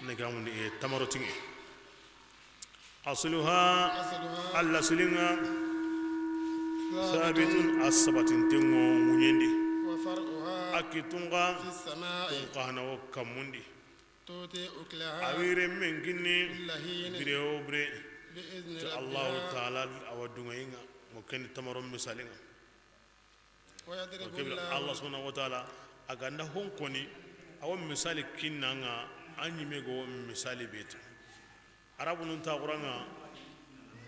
نجامون تمرتين أصلها الله سلينا ثابت الصبات تنو منيندي وفرعها أكتونغا في السماء تنقهنا وكموندي تؤتي أكلها أوير من جني كل حين بريو بري بإذن الله ربها تعالى أو دعينا ممكن تمرون مثالنا ويضرب الله سبحانه وتعالى أجانا هون كوني أو مثال كنا أني ميغو مثال بيت عرب ننتا قرانا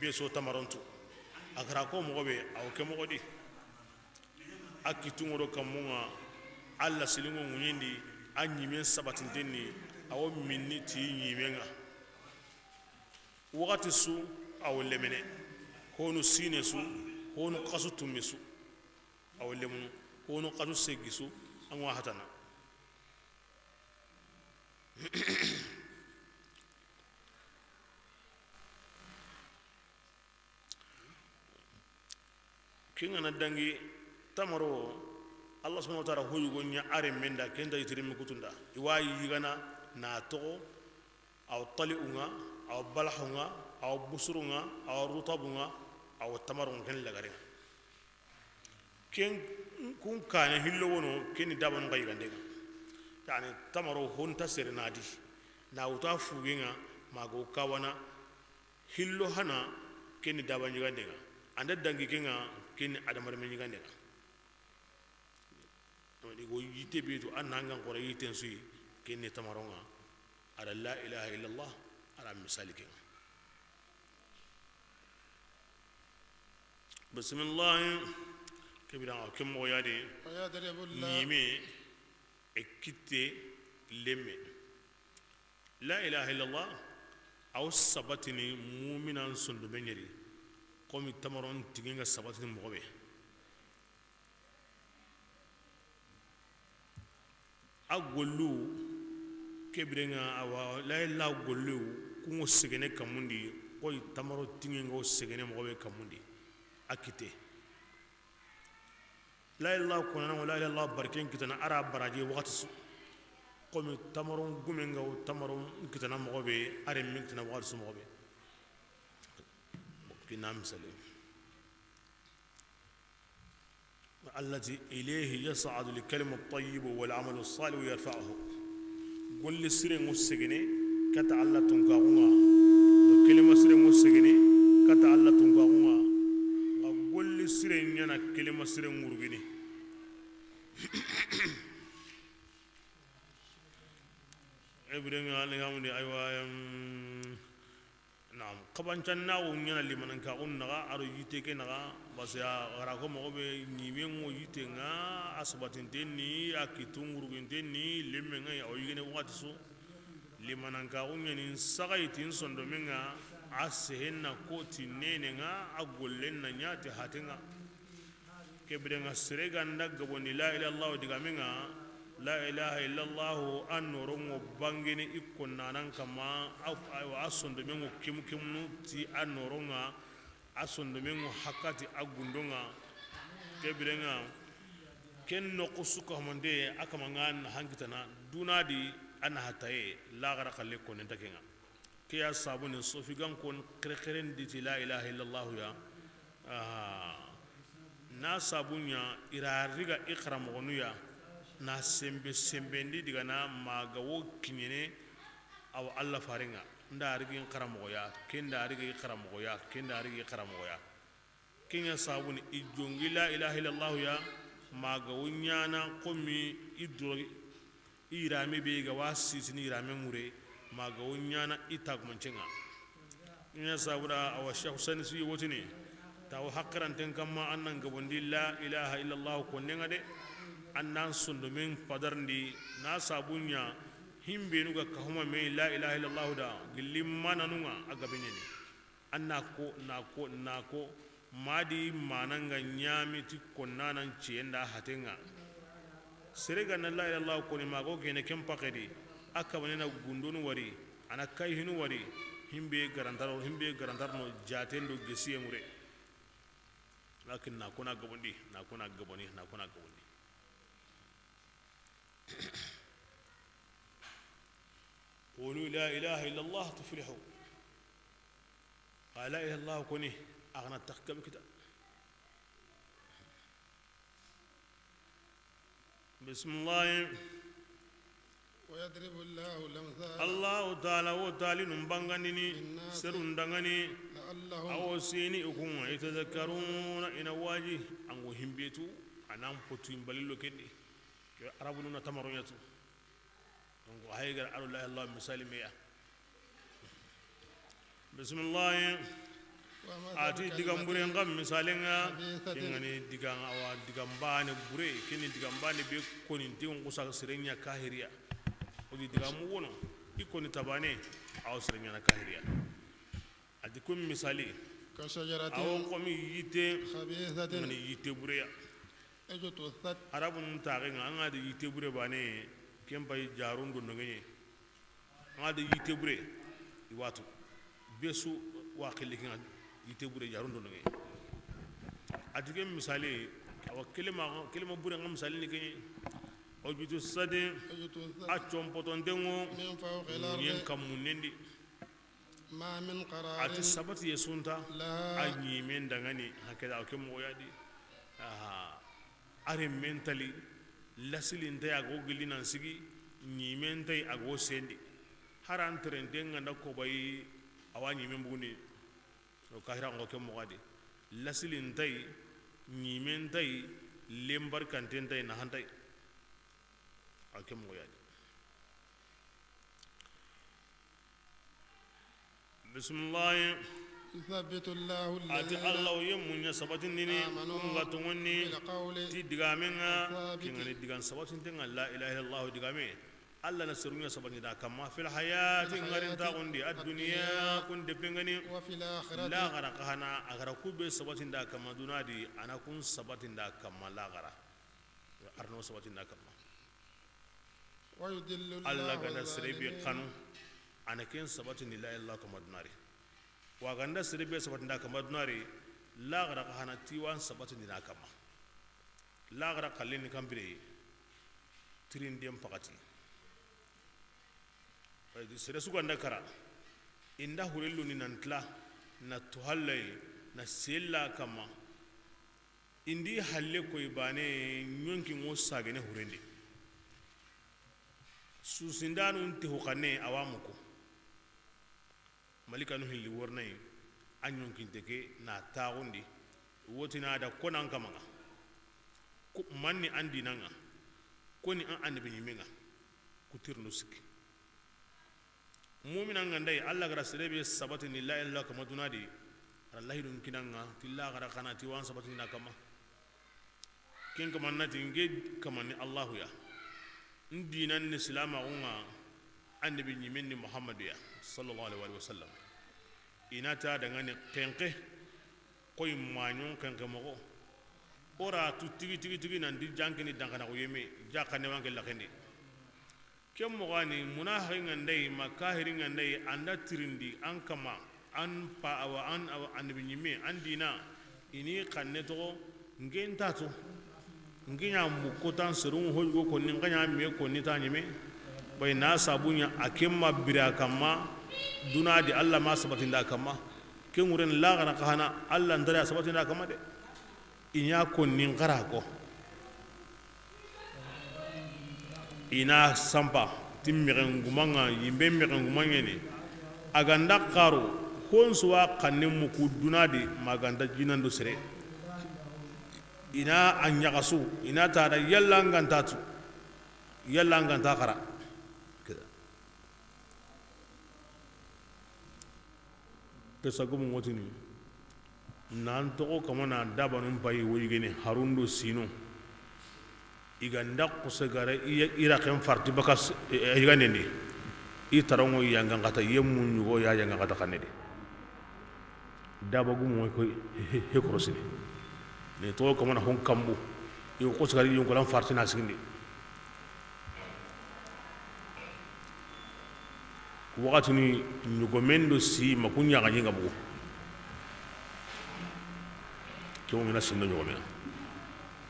بيسو تمرونتو أكراكو مغبي أو كمغدي أكيتو كمونا الله سليمو منيندي أني من سباتنتني أو مني تي يمينا وقت سو أو لمنه هونو سينسو هونو قصو تمسو أو لمنو هونو قصو سيجسو أنوا هتنا كينغ ندانغي تمرو الله سبحانه وتعالى هو يغني أرم من دا كندا يترمي كتوندا يواي يغنا ناتو أو طلعونا أو بلحونا أو بسرونا أو رطبونا أو تمرون كن لغارين كين كون كان هلوونو كين دابن غيغانديغا يعني تمرو هون تسير نادي ناوتا فوغينا ماغو كاوانا هلو هنا كين دابن غيغانديغا anda dangi kenga ken adamar men nyigande ga to digo yite beto annanga ngora yiten sui ken tamaronga ala la ilaha illa allah ala misali ken bismillah kebira kem mo yade ويضرب الله yime ekite lemme la ilaha illa allah aw sabatini mu'minan sundu benyeri komi tamaron tiginga sabatini mogobe agollu kebirenga awa la gollu kungo segene kamundi koy tamaro tiginga o segene mogobe kamundi akite la ilaha kunana wala ilaha barken kitana ara baraje waqti komi tamaron gumenga o tamaron kitana mogobe are min kitana waqti mogobe نعم سليم الذي إليه يصعد الكلم الطيب والعمل الصالح يرفعه قل للسرين والسجني كتعالى تنقعونا كلمة سرين والسجني كتعالى تنقعونا قل للسرين ينا كلمة سرين ورغني إبراهيم عليه السلام نعم قبان جنا ونينا لمن كأون نغا أرو يتك نغا بس يا غراكم مغبى نيمين ويتنا أسبتين تني أكيتون غرقين تني لمن غا أو يجينا وقتسو لمن كأون يعني سقيتين صندوقنا أسهلنا كوتي نيننا أقولنا نياتي هاتنا كبرنا سرقان نقبل لا إله إلا الله ودقامنا لا إله إلا الله أنورم وبانجني إكون نان كما أو أصندمين وكيم نوتي أنورنا أصندمين وحكاتي أغندونا كبرنا كن نقصك من ده أكمعان هنگتنا دونادي أنا هتاي لا غرق لكون نتكينا كيا صابون الصوفيان كون كركرين دي لا إله إلا الله يا ناس صابونيا إراريغا إكرام غنويا na sembendi diga na magawo kinyene aw alla faringa nda arigin karamoya kenda arigi karamoya kenda arigi karamoya kinya sabuni ijongi la ilaha illallah ya magawo nyana komi idro irame be ga wasi ni irame mure magawo nyana itagmancenga kinya sabura aw shaykh sanisi wotini taw hakran ten kamma annan gabondi la ilaha illallah ko nenga de annan sundumin fadarndi na sabunya himbe nuga kahuma me la ilaha illallah da gillim mananunga agabene anna ko nako madi mananga nyami ti konnanan cienda hatenga serega na la ilaha illallah ko ni mago gene kem pakedi akabane na gundunu wari ana kai hinu wari himbe garantar no jatendo gesiye mure lakin na kuna gabondi na kuna gaboni قولوا لا إله إلا الله تفلحوا قال لا إله إلا الله كوني أغنى التخكب كده بسم الله ويضرب الله الأمثال الله تعالى وتعالى نبانغاني سرندانغاني لعلهم أو سيني أكون يتذكرون إن واجه أنو همبيتو أنام بطوين بللو كني عربنا تمرون يتو أنو هايغر على الله الله مثال مياه بسم الله ati digam bure ngam misalenga kingani digam awa digam bane bure kini digam bane be koni tingon kusa sirenya kahiria odi digam wono ikoni tabane aw sirenya na kahiria adi kum misali كشجرة aw komi yite خبيثة ngani yite bure ya اجتثت arabun tagenga anga de yite bure bane kembay jarundo ngenye anga de yite bure iwatu besu waqili kinga yite bure jarundo ngenye adige misali awa kelima bure ngam misali ni kenye ojutu sade اجتثت a compotontengo من فوق yen الأرض kammunendi ما من قرار ati sabati yesunta لها a ñimen dangani hakeda o ke mogoyadi are mentally lasilintay ago gillinan sigi ñimentay ago sendi haran terente nganda kobayi awa ñimen bugundi o kahira ngo ke mogadi lasilintay ñimentay lembarkantentay nahantay a ke mogoyadi بسم الله يثبت الله ati الذين allah o yemunya sabatin nini kunga tongonni بالقول ti digamenga kingani digan sabatin tenga la ilaha illallah digame allah na sirunya sabatin da kama fil hayati ngarin ta undi ad-dunya kun de pengani وفي الآخرة la gara kahana agara kube sabatin da kama dunadi ana kun sabatin da kama la gara arno sabatin da kama ويدل allah الله gada sirebe الظالمين kanu ana ken sabatin la ilaha kama dunari wa ganda sirbe sabatin da kama dunari la gara kahana tiwan sabatin da kama la gara kallin kambire tirin dem pakati ay sire su ganda kara inda hurellu ni nantla na tuhallai na sella kama indi halle koy bane nyonki ngo sagene hurendi susindanu nti hukane awamuko malika no hilli wornay anyun kinteke na tagundi wotina da konan kamanga ku manni andi nanga koni an andi be nyimenga kutirno sikki mu'mina ngandai alla gara serebe sabati ni la ilaha kama dunadi allahi dun kinanga tilla gara kana ti wan sabati na kama ken kama nati nge kama ni allah ya ndinan ni islam unga andi be nyimenni muhammadu ya sallallahu alaihi wasallam inata dangane kenke koy mañon kenke mogo ora tu tigi nan di jankini dangana ko yeme jakane wanke lakende kem mogani munafiqin ngandai makahirin ngandai anda tirindi an kama an pa awa an annabi nyime andina ini kanne to ngenta to nginya mukotan serun hoygo ko ni nganya me ko ni ta nyime bay na sabunya akemma bira kama dunadi allah ma sabatin da kama ken wuren la gana kahana allah ndara sabatin da kama de inya ko nin qara ko ina sampa timmiren gumanga yimbe miren gumanga ni aganda qaro hon suwa kanem ku dunadi maganda jinando sere ina anyagasu ina tada yalla ngantatu yalla nganta qara pesagumu ngotini nan to kama na dabanum bayi woyigene harundo sino iganda kusagara ira kem farti bakas yiganende i tarongo yanga ngata yemmu nyugo ya yanga ngata kanede dabagumu ko he korosini ne to kama na hon kambu yo kusagara yongo lam farti na sigindi wakati ni nyugomendo si makunya kanyinga buku kyo ngina sindo nyugomena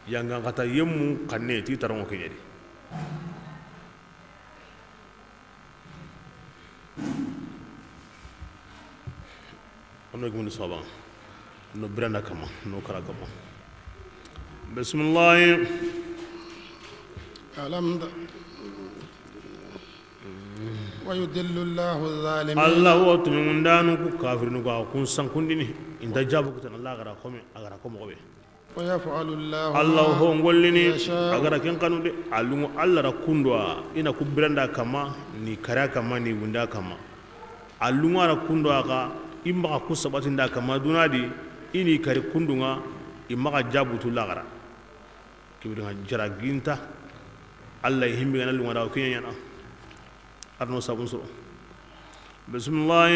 yanga kata yemu kanne ti tarongo kenyedi ono gumni soba no branda kama no kara kama bismillah ألم ويدل الله الظالمين الله وتمندانو كافرنو كون سانكونديني انت جابو كتن الله غرا كومي ويفعل الله الله هو ngolini يشاء. agara ken kanu de alungu Allah ra kundwa ina ku branda kama ni kara kama ni wunda kama alungu ra kundwa ka imma ku sabatin da kama dunadi ini kare kundunga imma jabutu lagara kibringa jara ginta Allah himbi ngana lungu da kenya yana arno sabun so bismillah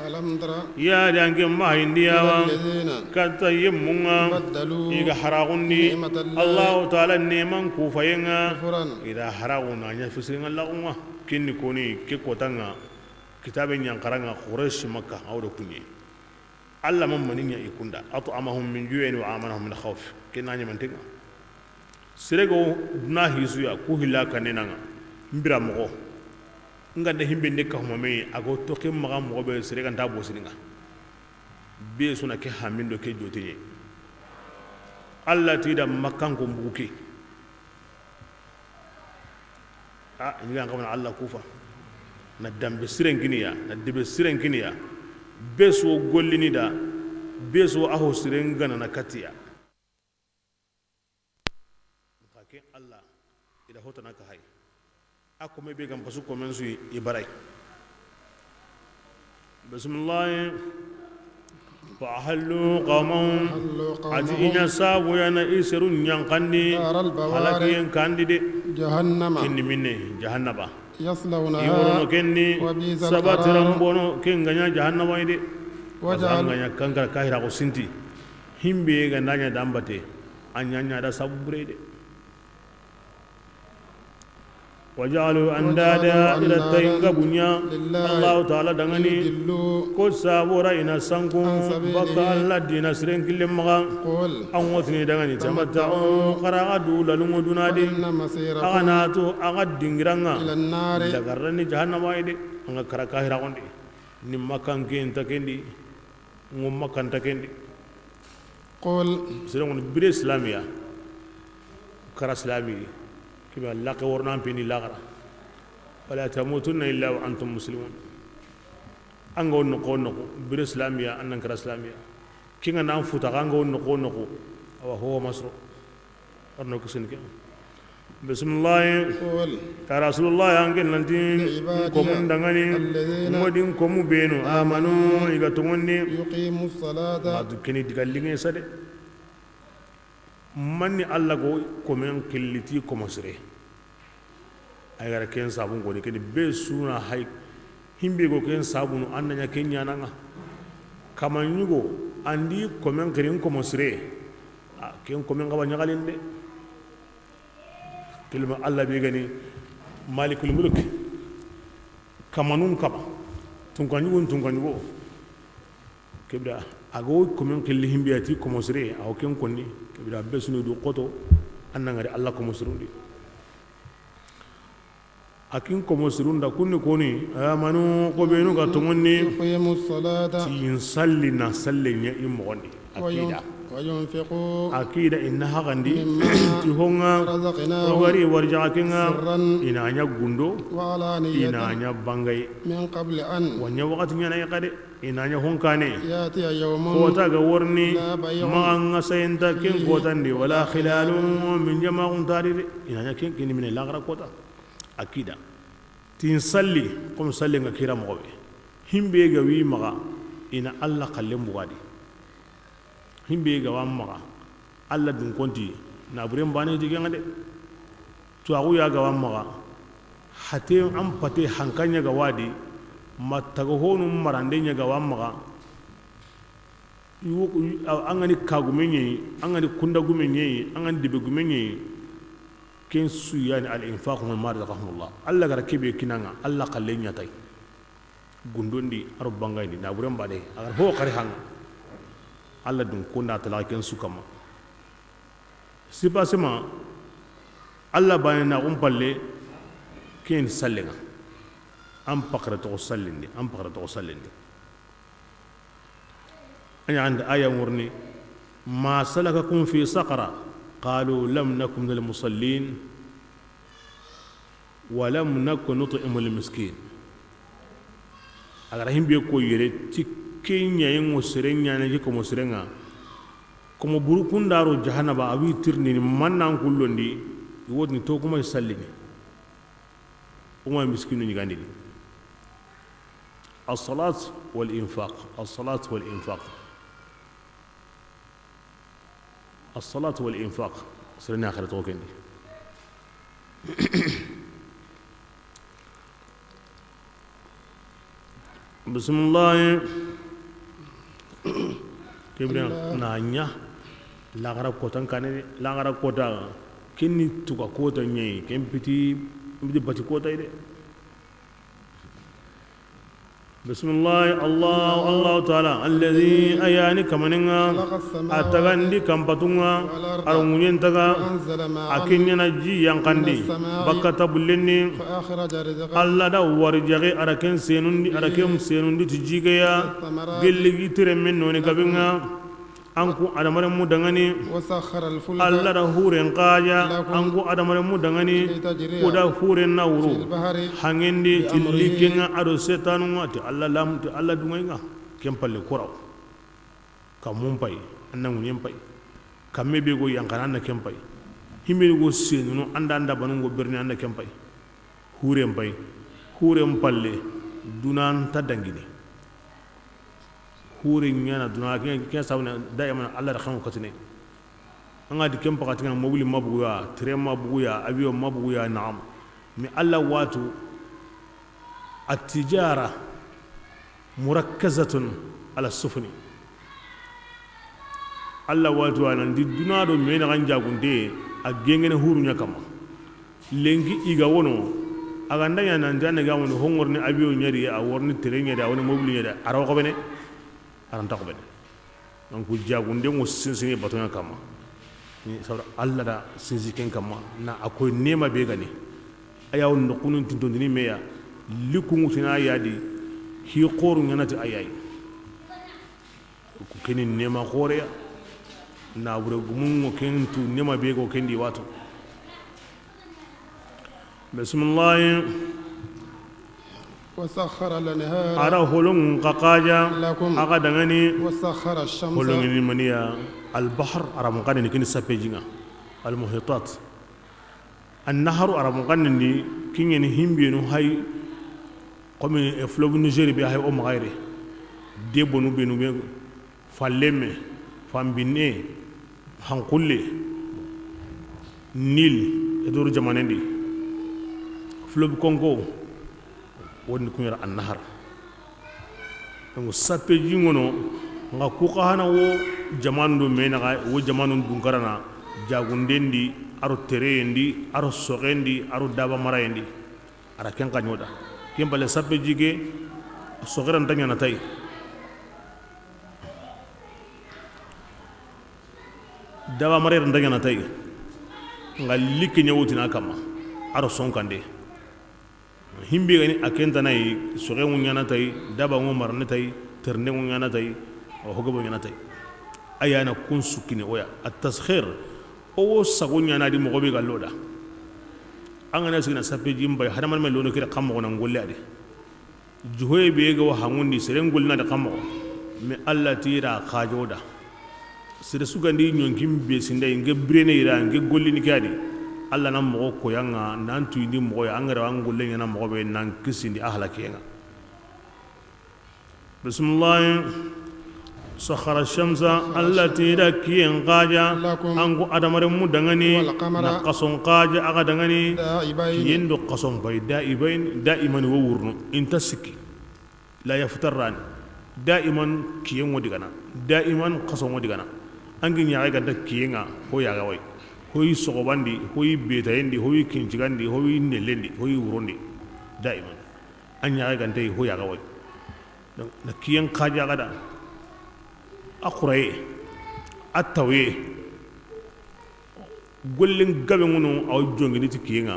ألم تر ya dange ma hindiyawa الذين kata yemunga بدلوا iga haragundi نعمة الله Allah ta'ala neman kufayenga كفرا ida haraguna nya fisirin Allah umma kinni koni ke kotanga kitaben yankaranga quraish makka awdo kunye Allah man maninya ikunda at'amahum min ju'in wa amanahum min khawf kinanya mantinga sirego na hisuya ku hilaka nenanga mbira mo ngande himbe ndeka humame ago to ke maga mo be sirega ndabo sininga be suna ke hamindo ke jotinye Allah tida makkan ko mbuke ngi ngam Allah kufa na dambe sirenginiya na debe sirenginiya beso gollini da beso aho sirengana na katiya kake Allah ida hotana ka hay ako me be gam kasu komen su ibaray bismillah fa halu qamam ati inya sabu yana isirun yankandi دار البواري halakiyen kandide جهنم kinni minne jahannaba يصلونها iworono kenni وبئس sabatiran القرار bono ken ganya jahannaba ide وجعل ganya kankara kahira ko sinti himbe ga nanya dambate anyanya da saburede wajalu andada ila tayinga bunya Allah ta'ala dangani يضلوا ko sabora ina sanku baka Allah dina siren kille maga قل an wotni dangani tamata qara'a du lalungu dunadi إن مسيركم agana to aga dingiranga إلى النار dagarani jahannama ide anga karaka hira onde ni makan ken takendi ngum makan takendi قل siren bire islamiya kara islami kiba laqe worna pini lagara wala tamutunna illa wa antum muslimun anga wonno ko noko bir islamiya annan kara islamiya kinga nan futa anga wonno ko noko awa huwa masru arno kusin ke bismillah قل ta rasulullah angel nanti ko mun dangani modin ko mu beno amanu iga tungonni يقيموا الصلاة madu kini digallinge sade manni Allah go komen killiti ko masre ay gara ken sabun go ni kedi be suna hay himbe go ken sabun annanya kenya nanga kamanyugo andi komen kirin ko masre ken komen ga banyagalin de kilma Allah be gani malikul mulk kamanun kaba tunkanyugo kebda ago komen kelli himbe ati ko masre aw ken konni kebda be sunu du qoto annanga Allah ko masrundi akin ko masrunda kunni koni amanu ko benu ga tungonni يقيموا الصلاة tin salli na sallenya imoni akida وينفقوا akida inna hagandi ti honga رزقناهم ogari warja kinga سرا ina nya gundo وعلانية ina nya bangay من قبل أن wanya wakati nya na yakade ina nya honkane يأتي يوم kota ga warni لا بيع ma nga sayenta ken kota ndi wala khilalu min jama'un taride ina nya ken kin min lagra kota akida tin salli comme salli nga kira mo be himbe ga wi maga ina Allah kallem buwadi himbe ga wa maga Allah dun konti na buren bane jige ngade to agu ya ga wa maga hate am pate hankanya ga wadi mattago honu marande nya ga wa maga angani kagumenye angani kunda gumenye angani dibe gumenye ken su yani al infaq min ma razaqahumullah Allah gara kebe kinanga Allah kallenya tay gundondi aro bangayni na buren bade agar ho kare hanga Allah dun kunda tala ken su kama sipasema Allah bane na palle ken sallenga am pakra to sallindi anya and aya murni ma salakakum fi saqara qalu lam nakum minal musallin wa lam nakun nut'imul miskin agara himbe ko yere tikkenya yin musirenya ne ko musirenga kuma burukundaro jahannaba abi tirni mannan kullondi wodni to kuma sallini وما مسكين يغاني الصلاة والإنفاق الصلاة والإنفاق الصلاة والإنفاق سرنا آخر توكين بسم الله كبرنا نانيا لا غرب كوتان كان لا غرب كوتا كني توكا كوتا ني كم بتي بدي باتي كوتا يدي بسم الله الله تعالى الذي أياني كمانينغا أتغاندي كمباتونغا أرمونين تغا أكيني نجي ينقاندي بكتا بليني الله دا ورجغي أراكين سينوندي تجيغيا جلغي ترمين نوني كبينغا anku adamare mu dangani Allah da huren qaja anku adamare mu dangani uda huren nawru hangendi tillikenga ado setanu ngati Allah lam to Allah dunga kempalle koraw kamum pay annan nyem pay kamme be go yankana na kempay himbe go senu anda banu go berni anda kempay huren pay huren palle dunan ta dangini hurin yana duna ken sawna daiman Allah da khanu katine anga di kem pakatina mobili mabuya tren mabuya avion mabuya na'am mi Allah watu at-tijara murakkazatun ala sufni Allah watu anan di duna do me na ganja gunde a gengene hurunya kama lengi iga wono aga ndanya nan janna ga wono hongorni avion nyari a worni tren nyari a woni mobili nyari araw ko bene aranta ko bene donc jagunde mo sinsini batonya kama ni sabra Allah da sinsi ken kama na akoy nema be gani ayaw no kunun tindoni meya likungu tina yadi hi qoru nyanati ayay ko ken nema khore na bure gumungo ken tu nema be go kendi wato bismillah وسخر الأنهار أرى هلون قاجا أقدعني وسخر الشمس هلون المنيا البحر أرى مقارن كني سبيجينا المحيطات النهر أرى مقارن كني نهم بينو هاي قوم فلوب نيجيري بيا هاي أم غيره دي بنو بينو فلمة فامبيني هنقولي نيل يدور جمانندي فلوب كونغو woni kunyara annahar donc sapeji ngono nga kuka hana wo jamanu mena wo jamanu dunkarana jagundendi aro terendi aro sogendi aro daba marayendi ara ken kanyoda ken bale sapeji ge sogeran tanya na tay daba marayendi tanya na tay nga likki nyawutina kama aro sonkande himbe gani akenta nay soge ngunyana tay daba ngomar ne tay terne ngunyana tay o hogobo ngunyana tay ayana kun sukine oya at-taskhir o sagunya na di mogobe galloda angana sigina sapeji mbay hadamal mel lono kire kammo na ngolle ade juhoy be ga hangundi serengol na da kammo me Allah tira khajoda sire sugandi nyonkim be sindai ngebrene ira nge gollini kadi Allah nan mogo ko yanga nan tuyindi mogo ya angara angulle ngana mogo be nan kisindi ahlakenga bismillah sakhara shamsa allati dakiyen qaja angu adamare mu dangani na qason qaja aga dangani yendo qason bay daiman wo wurnu intasiki la yaftaran daiman kiyen wodi gana daiman qason wodi gana angi nyaaga dakiyenga ko yaga way hoyi sogobandi hoyi betayendi hoyi kincigandi hoyi nelendi hoyi wurondi daiman anya gante hoya gawai donc na kiyan kaja gada akuraye attawe gollen gabe ngono aw jongi ni tikiyenga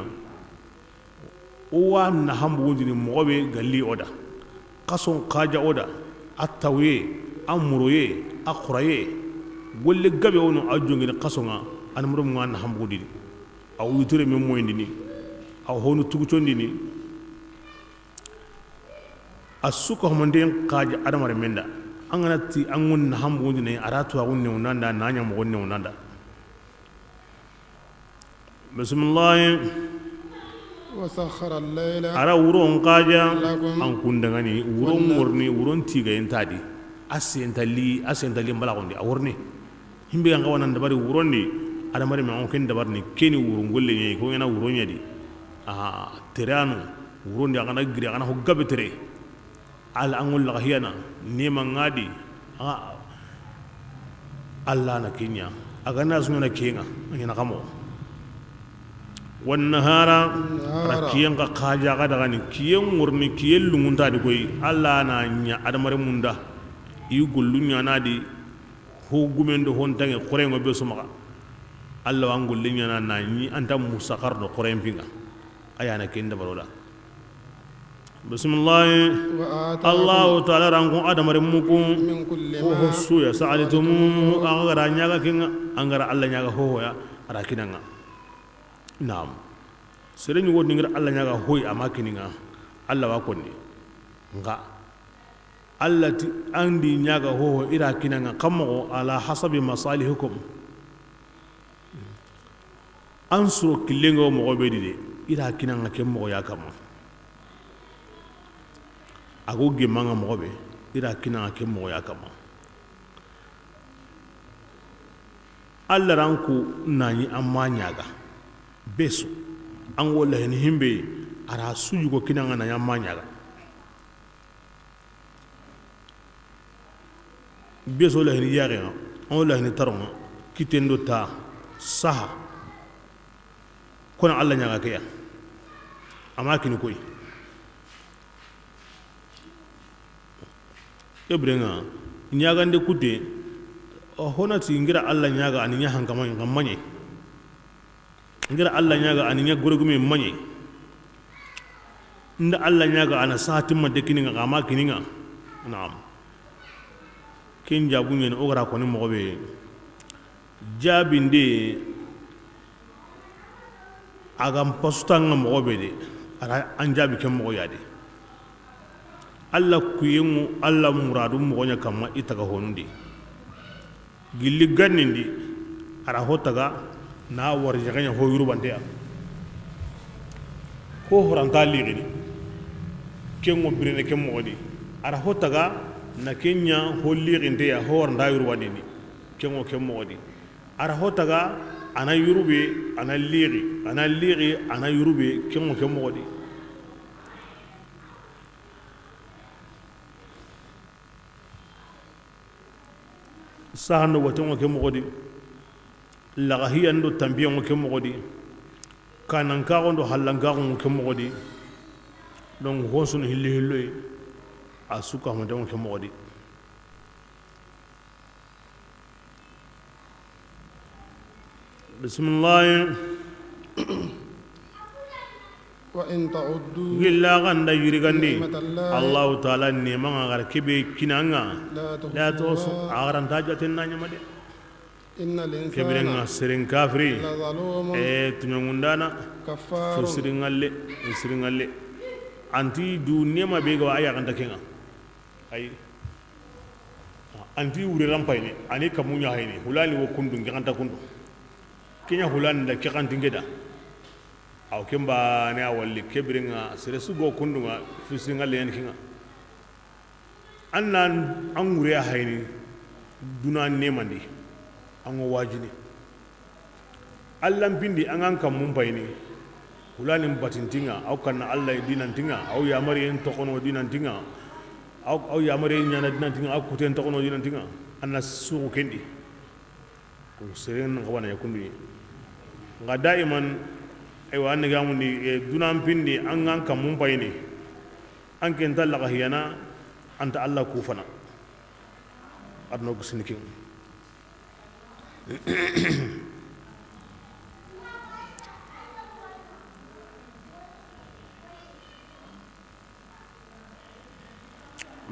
o wa na hambu wondini mogobe galli oda kason kaja oda attawe amuroye akhuraye golle gabe wono ajongene kasonga an murum ngana hambudi aw yuture mem moyndini aw honu tugucondini asuka homonden kaji adamare menda angana ti angun hambudi ne aratu agun ne unanda nanya mo gonne unanda bismillah وسخر الليل ara wuron kaja an kundangani wuron murni wuron tiga entadi asentali mbala gondi awurni himbe nga wanan dabari wuron ni adamare ma on ken dabar ni keni wuron golle ni ko ngena wuron yadi terano wuron ya kana giri kana hoggabe tere al angul la hiyana ni mangadi Allah na kenya aga na sunna kenga ngena kamo والنهار ركيان قاجا غدغاني كيان ورني كيان لونتا دي كوي الله نا نيا ادمار موندا يغول لونيا نادي هو غومندو هون تاني خورينغو بي سوما الله وانغول لونيا نا ني انت مسخر دو خورين بيغا ايانا كين دبرودا بسم الله الله تعالى رانغو ادمار موكو هو سويا سالتم اغرا نياغا كين انغرا الله نياغا هو يا راكينغا naam sere ñu woni ngira Allah ñaga hoy amakini nga Allah wa konni nga Allah ti andi ñaga ho ira kinanga kamo ala hasabi masalihukum ansuro kilengo mo obedi de ira kinanga ke mo ya kamo ago gemanga mo be ira kinanga ke mo ya kamo Allah ranku nani amma ñaga besu an wala hen himbe ara suju ko kinanga na yamma nyaga beso la hen yare on la hen taron kitendo ta saha kona Allah nyaga kaya amakini koy ebrenga nyaga nde kute honati ngira Allah nyaga ani nya hangama ngamanye ngira Allah nyaga ani nya gorogume manye nda Allah nyaga ana satin ma de kininga ama kininga naam kin jabu nyen ogara ko ni mo be jabinde agam postanga mo be de ara anjabi kem mo yade Allah kuyemu Allah muradu mo nya kama itaga honundi gilli gannindi ara hotaga na war jaganya ho yuru bande ko horanta ligini kengo birene kem modi ara hotaga na kenya ho liginde ya ho war nda yuru bande ni kengo kem modi ara hotaga ana yurube ana ligi ana yurube kengo kem modi sahando watongo kem modi laga hiyando tambiyon ke mogodi kanan ka gondo halanga ko ke mogodi don hosun hilli hilloy asuka mo don ke mogodi bismillah wa in ta'uddu gilla ganda yurigandi Allah ta'ala ne manga gar kebe kinanga la to agaran tajaten nanya made kebirenga seren kafri tunyongundana fo siringalle anti du nema bega aya kanta kenga ay anti wuri rampayni ani kamunya hayni hulani wo kundu nganta kundu kenya hulani da kekanti ngeda aw kemba ne awalli kebirenga sere sugo kundu nga fo siringalle yan kinga annan an wuri hayni duna nemandi ango wajini allan pindi angan kam mum bayni hulani batintinga aw kana Allah dinantinga aw ya mari en tokono dinantinga aw ya mari nyana dinantinga aw kuten tokono dinantinga anna suku kendi ko seren ngwana yakundi nga daiman ay wa an gamundi dunan pindi angan kam mum bayni anken talaga hiyana anta Allah kufana adno kusinikin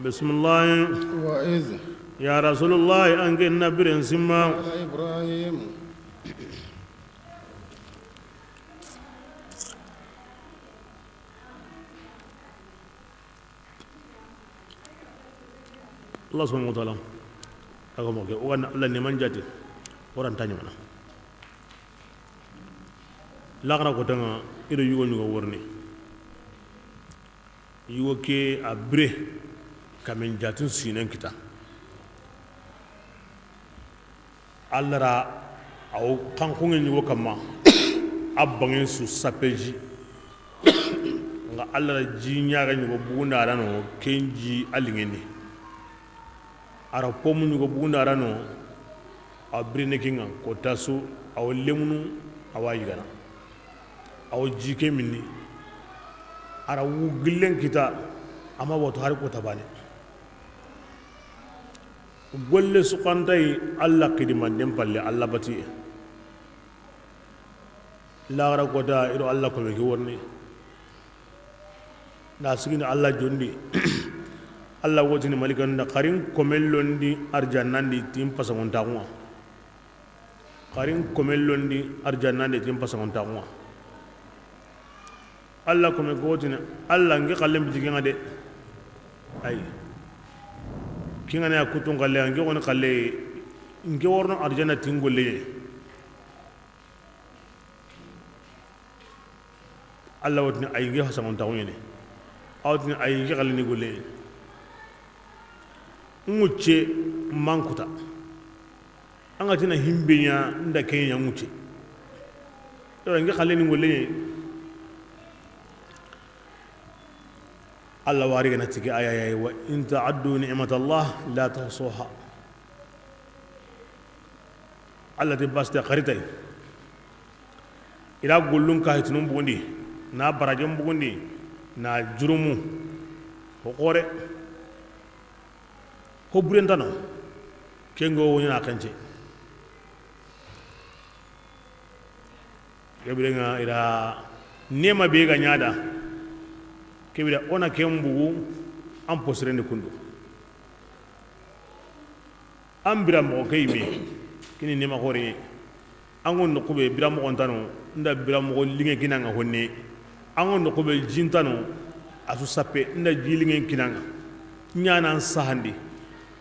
بسم الله ya rasulullah an ke nabiren simma قال إبراهيم Allah subhanahu wa ta'ala aga mo ke o wana Allah ne manjati oran tanya mana la gara ko tanga ido yugo nyugo worni yugo ke abre kamen jatun sinen kita Allah ra aw kankunge nyugo kama abbangen su sapeji nga Allah ra jinya ga nyugo bugunda rano kenji alingeni ara pomu nyugo bugunda rano abre ne kinga ko tasu aw lemunu awayi gana aw jike minni ara wugillen kita ama woto har ko tabane golle suqantai Allah kidiman dem palle Allah bati la gara ko da iro Allah ko me ki wonni da sigini Allah jondi Allah wotini malikan da qarin komellondi arjannandi tim pasagon taqwa qarin komellondi arjannandi tim pasagon taqwa Allah ko me gotina Allah ngi xallem bitigen ade ay kinga ne akutun galle ngi woni galle ngi worno arjanna tingolle Allah wotni ay ngi hasamon tawene awtni ay ngi galle ni golle ngucce mankuta anga tina himbenya nda kenya ngucce to ngi galle ni golle Allah wari gana tigi ayayi wa in ta'addu ni'matallah la tuhsuha Allah de basta qaritai ila gullun ka hitunun bugundi na barajen bugundi na jurumu ko qore ko burentano kengo woni na kanje gabirenga ila nema be ga nyada kebira ona kembugu am posrende kundu ambira mo kayme kini nema hore angon no kube bira mo ontano nda bira mo linge kinanga honne angon no kube jintano asu sappe nda jilinge kinanga nyana sahandi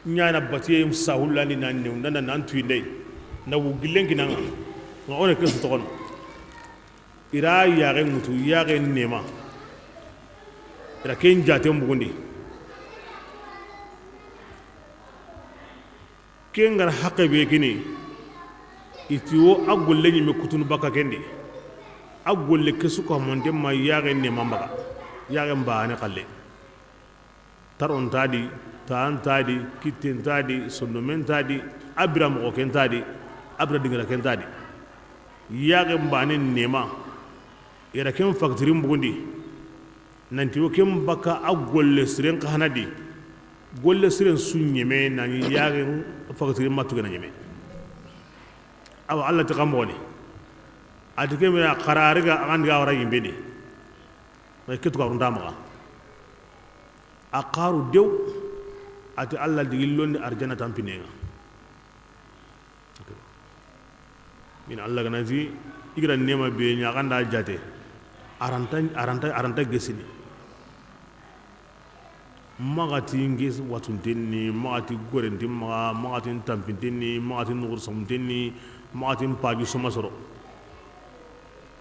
nyana batiye sahulani nanne nda nan tuinde na wugilen kinanga no ona kesu to kono ira yaare mutu yaare nema ira ken jate mbugundi ken ngar haqqe be kini itiwo agolle ni me kutun baka kendi agolle kesu ko monde ma yaare ne mambaga yaare mbaane qalle taron tadi taan tadi kitten tadi sondomen tadi abram ko ken tadi abra dingara ken tadi yaare mbaane nema ira ken factory mbugundi nanti wo kem baka a golle siren ka hanadi golle siren sunyeme nani yagen fakatiri matuga na nyeme awa Allah ta kamoni atike me qarariga andi awra yimbedi may ketu ko ndama aqaru dew ati Allah digillondi arjana tampinenga min Allah ganazi igra nema be nyaganda jate aranta gesini magati ngis watuntenni magati gorenti magati tampintenni magati nugur samtenni magati pagi somasoro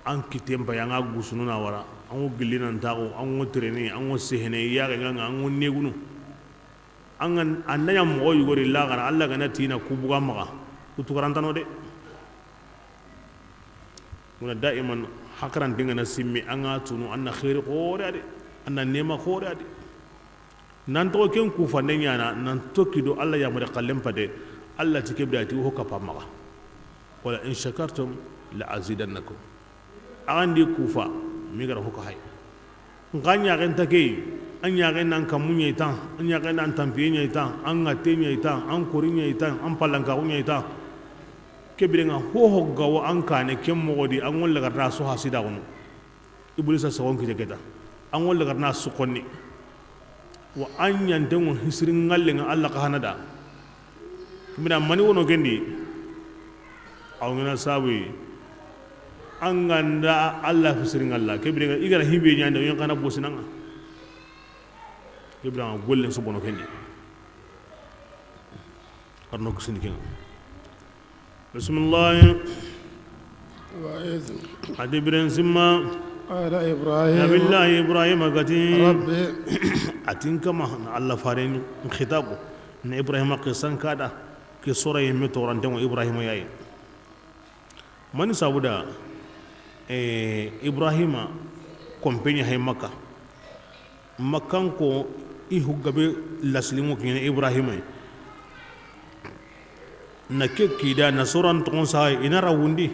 an kitempa yanga gusununa wara an gillina ntago an treni an sehene yaga nganga an negunu an annaya mo yugori lagana Allah gana tina kubuga maga utukarantano de muna daiman hakaran dingana simmi anga tunu anna khair qore ade anna nema qore ade nan to ken ku fa nyana nan tokido Allah ya mure qallem pade Allah tikebdati ho kapama wala in shakartum la azidannakum andi kufa mi gara ho ko hay nganya ren take anya ren nan kamunye tan anya ren nan tampiye tan an ngatenye tan an korinye tan an palanka unye tan kebirenga ho gawo an kane kem mogodi an wala garna so hasida gono iblisa sawon kije keta an wala garna su konni wa an yanten hisrin ngallen Allah ka hanada mina mani wono kendi aw ngana sabu anganda Allah fisirin Allah kebire igara hibe nyanda yon kana bosinanga kebira golle so bono kendi arno ko sindi kenga bismillah وإذ adi biren simma قال ya إبراهيم billahi ibrahim agati ربي atin kama Allah faren khitabu na ibrahim qisan kada ke sura yimme torante mo ibrahim yayi mani sabuda ibrahima kompenya hay makka makkan ko i huggabe laslimu kine ibrahima na ke kida na soran ton sa ina rawundi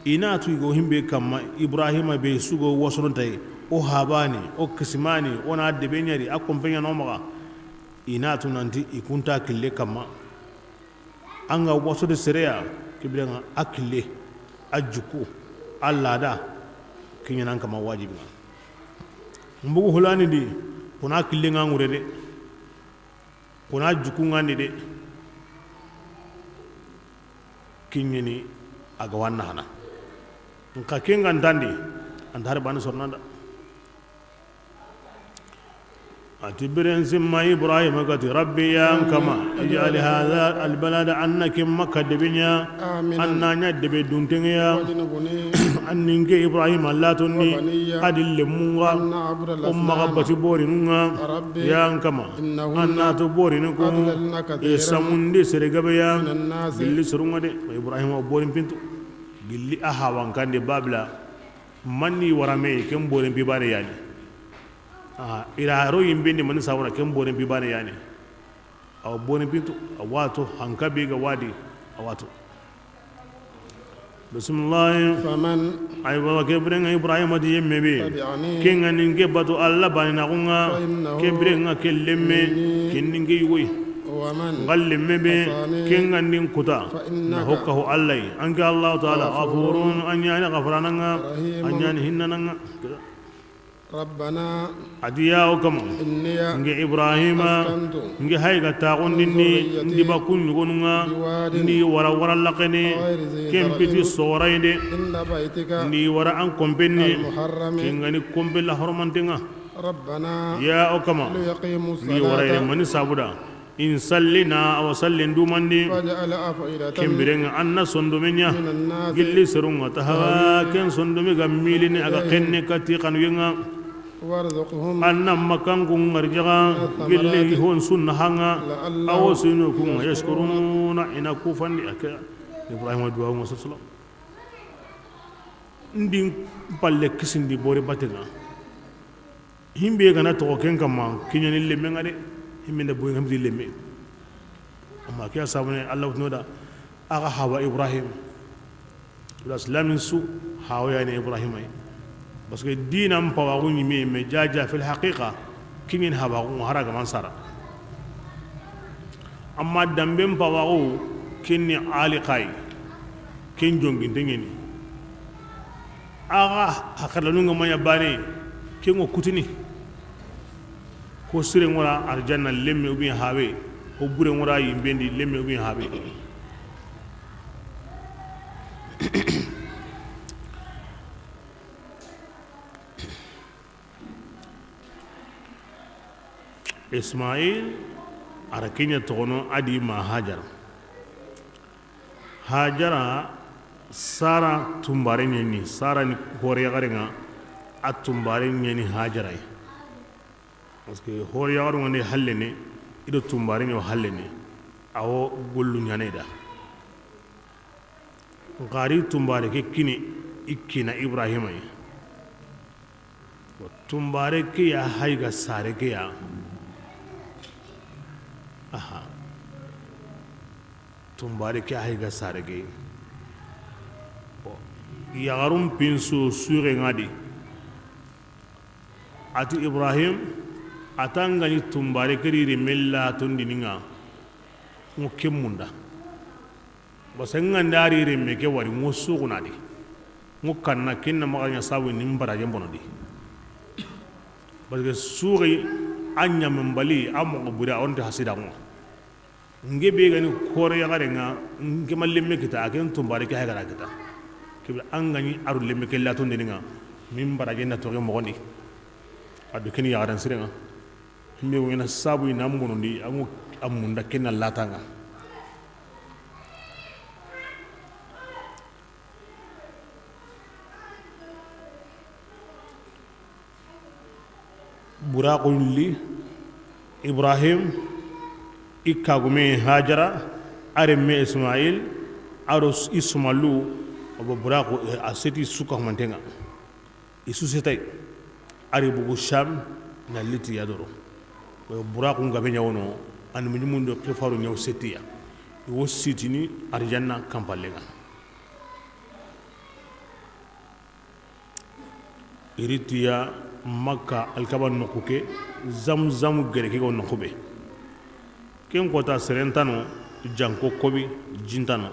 ina tu go himbe kamma ibrahima be sugo wasontai o habani o kisimani ona debe nyari a kompenya no maga ina tu nanti ikunta kille kamma anga waso de sereya kibrenga akille ajuku allada kinyanan kama wajibi mbugu hulani di kuna kille ngangure de kuna juku ngandi de kinyeni aga wanna hana nka kenga ndandi andare bani sornanda atibiren simma ibrahim agati rabbi ya kama ij'al hadha albalad annaka makka debinya annanya debe duntenga واجنبني anninge ibrahim allah tonni وبني adille munga أن نعبد umma الأصنام gabbati borinunga ربي ya kama إنهن annatu borinu ko أضللن كثيرا esamunde seregabeya من الناس gilli surunga de ibrahim o borin pintu gilli ahawan kande babla manni warame ken borin bibare yani ila ro yimbe ni man sawra ken borin bibare yani aw borin pintu awato hankabe ga wadi awato bismillah فمن ay baba kebrenga ibrahim adi yemme be تبعني kenga ninge batu alla bani na kunga فإنه kebrenga kellemme kinninge yugoy ومن ngallemme be عصاني kenga nin kuta na فإنك hokkahu allai anka allah taala ghafurun anyani ghafrananga رحيم anyani hinnananga ربنا adiya o kam إني nge ibrahima أسكنت nge hayga taxundinni ndi bakku ñugonunga بواد ndi wara wara laqene غير ذي kempiti زرع soorayde عند بيتك ndi wara an kompenni المحرم kengani kompe la horomantenga ربنا ya o kama ليقيموا ndi warayde الصلاة mani sabuda in sallina awa sallin dumandi واجعل أفئدة kembirenga anna sondumenya من الناس gilli serunga tahaga ken sondumi ga milini aga kenne kati kanuyenga وارزقهم anna makangu ngarjaga gilli hon sunna hanga لعلهم awo sinu kunga yashkuruna ina kufandi aka ibrahima duwa mo sallallahu ndin palle kisindi bore batenga himbe gana to ken kama kinyani lemme ngade himbe ne boy ngamdi lemme amma kiya sabune allah noda aga hawa ibrahim islamin su hawa yani ibrahim ay parce que dinam pawa woni me jaja fil haqiqa kinin hawa ko haraga man sara amma dambem pawa ko kinni ali qay kin jongi dengeni aga hakala nunga manya bane kingo kutini ko sire ngora arjanna lemme ubi hawe ko bure ngora yimbendi lemme ubi hawe ismail ara kenya togono adi ma hajara sara tumbare nyeni sara ni hore garenga at tumbare nyeni hajara parce que hore yagaru ngane hallene ido tumbare nyo hallene awo gollu nyaneda ngari tumbare ke kini ikkina ibrahima tumbare ke ya haiga sare ke ya aha tumbare ke haiga sare ke yagarum pinsu sure ngadi ati ibrahim atangani tumbare keriri mella tundininga ngo kemunda basenga ndari remme ke wari ngo sugunadi ngo kanna kinna maganya sabu nimbara jambonodi parce que suri anya membali amo bura onte hasida ngo nge be gani kore ya garenga nge mallemme kita aken tumbare ke hagara kita kibla an gani aru lemme ke latun deninga min barage na toge mo goni adu ken ya garan sirenga me wona sabu ina munundi amu amunda ken latanga buraqulli ibrahim ikagume hajara aremme ismail aros ismalu obo buraqu aseti suka mantenga isu setay ari bugu sham na liti yadoro buraqu ngabe nyawono an mundo kefaru nyaw setiya wo sitini arjanna kampalenga iritiya makka alkaban nokuke zamzam gereke go nokube ken kota serentano janko kobi jintano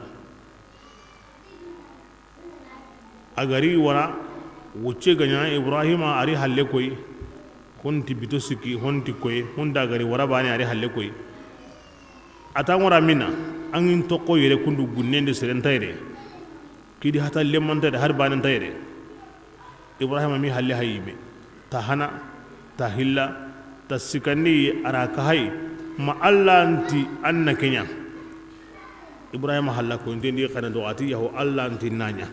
agari wara wuce ganya ibrahima ari halle koy honti bitosiki honti koy honda gari wara bani ari halle koy atangora mina angin tokko yere kundu gunnende serentayre kidi hata lemantade har bani tayre ibrahima mi halle hayime tahana tahilla tasikani araka hay ma allanti anna kenya ibrahima halla ko ndendi khana do ati yahu allanti nanya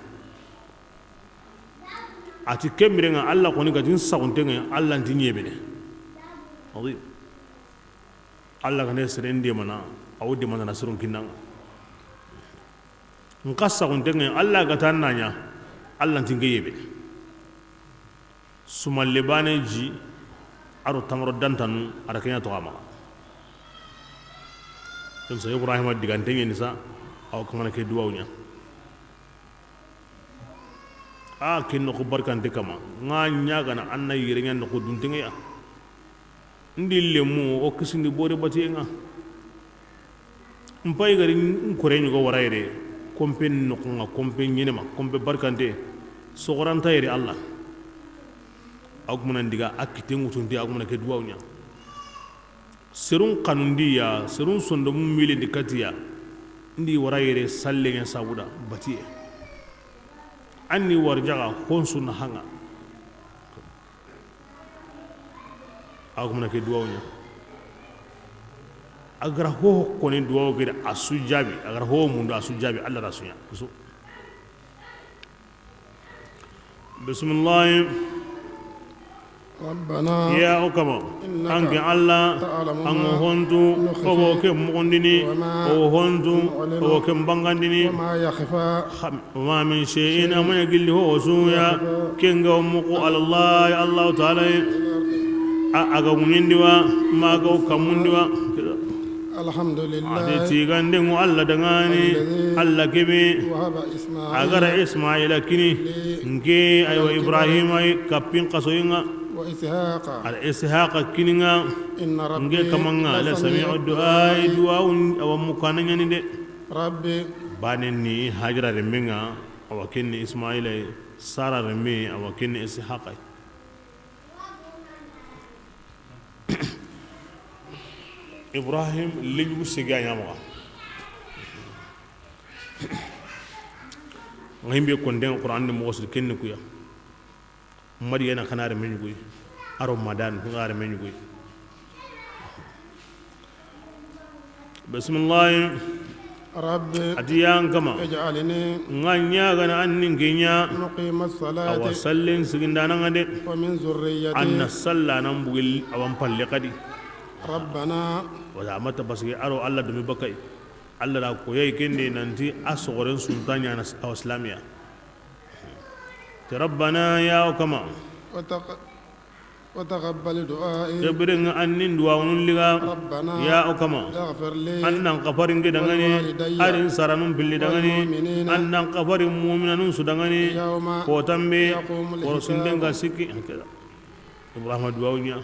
ati kembirenga alla ko ni gadin saguntenga allanti nyebene adi alla kane serende mana awdi mana nasrun kinanga ngassa guntenga alla gatan nanya allanti ngeyebene sumal lebane ji aro tamro dantanu ara kenya to ama dum sa ibrahima digantenge ni sa aw kamana ke duwawnya kinno ko barkante kama nga nyaga na anna yirenya no ko duntinga ya ndille mu o kisindi bore batenga mpay gari nkorenyu go warayre kompen no ko kompen nyinema kompe barkante sogoranta yere allah agumana ndiga akite ngutundi agumana ke duwawnya serun kanundiya serun sondo mumile dikatiya ndi warayere sallenya sabuda batiye anni warjaga honsu na hanga agumana ke duwawnya agra ho koni duwaw gida asujabi agra ho mundu asujabi alla rasunya bismillah ربنا يا أكما أنك الله أن هونتو أو كم مغندني أو هونتو أو كم بانغندني وما يخفى وما من شيء أما يقول هو سويا كنغو مقو على الله يا الله تعالى أغو مندوا ما أغو كمندوا الحمد لله أدتي غندن الله دغاني الله كبي أغر إسماعيل كني نكي أيوة إبراهيم أي كابين قصوينا وإسحاق على إسحاق كنينا إن ربي نجي كمان على سميع الدعاء دعاء أو مكان يعني ربي بانني هاجر رمينا أو كني إسماعيل سارة رمي أو كني إسحاق إبراهيم لجوا سجى ياموا ngahim be konden qur'an ni mosul kenni kuya madiyana kanare men guy aro madan ngare men guy bismillah ربي adiyan kama اجعلني nganya gana annin genya مقيم الصلاة aw sallin sigindana ngade ومن ذريتي anna salla nan bugil awan palle kadi ربنا wala mata basgi aro alla dumi bakai alla da koyay kende nanti asogoren sultanya na islamiya rabbana ya kama وتقبل دعائي jabrin annin duwawnun liga ربنا ya kama اغفر لي annan kafarin gidangani arin saranun billi dangani annan kafarin mu'minanun su dangani يوم ko tambe يقوم ko sunden ga الحساب sikki ibrahim duwawnya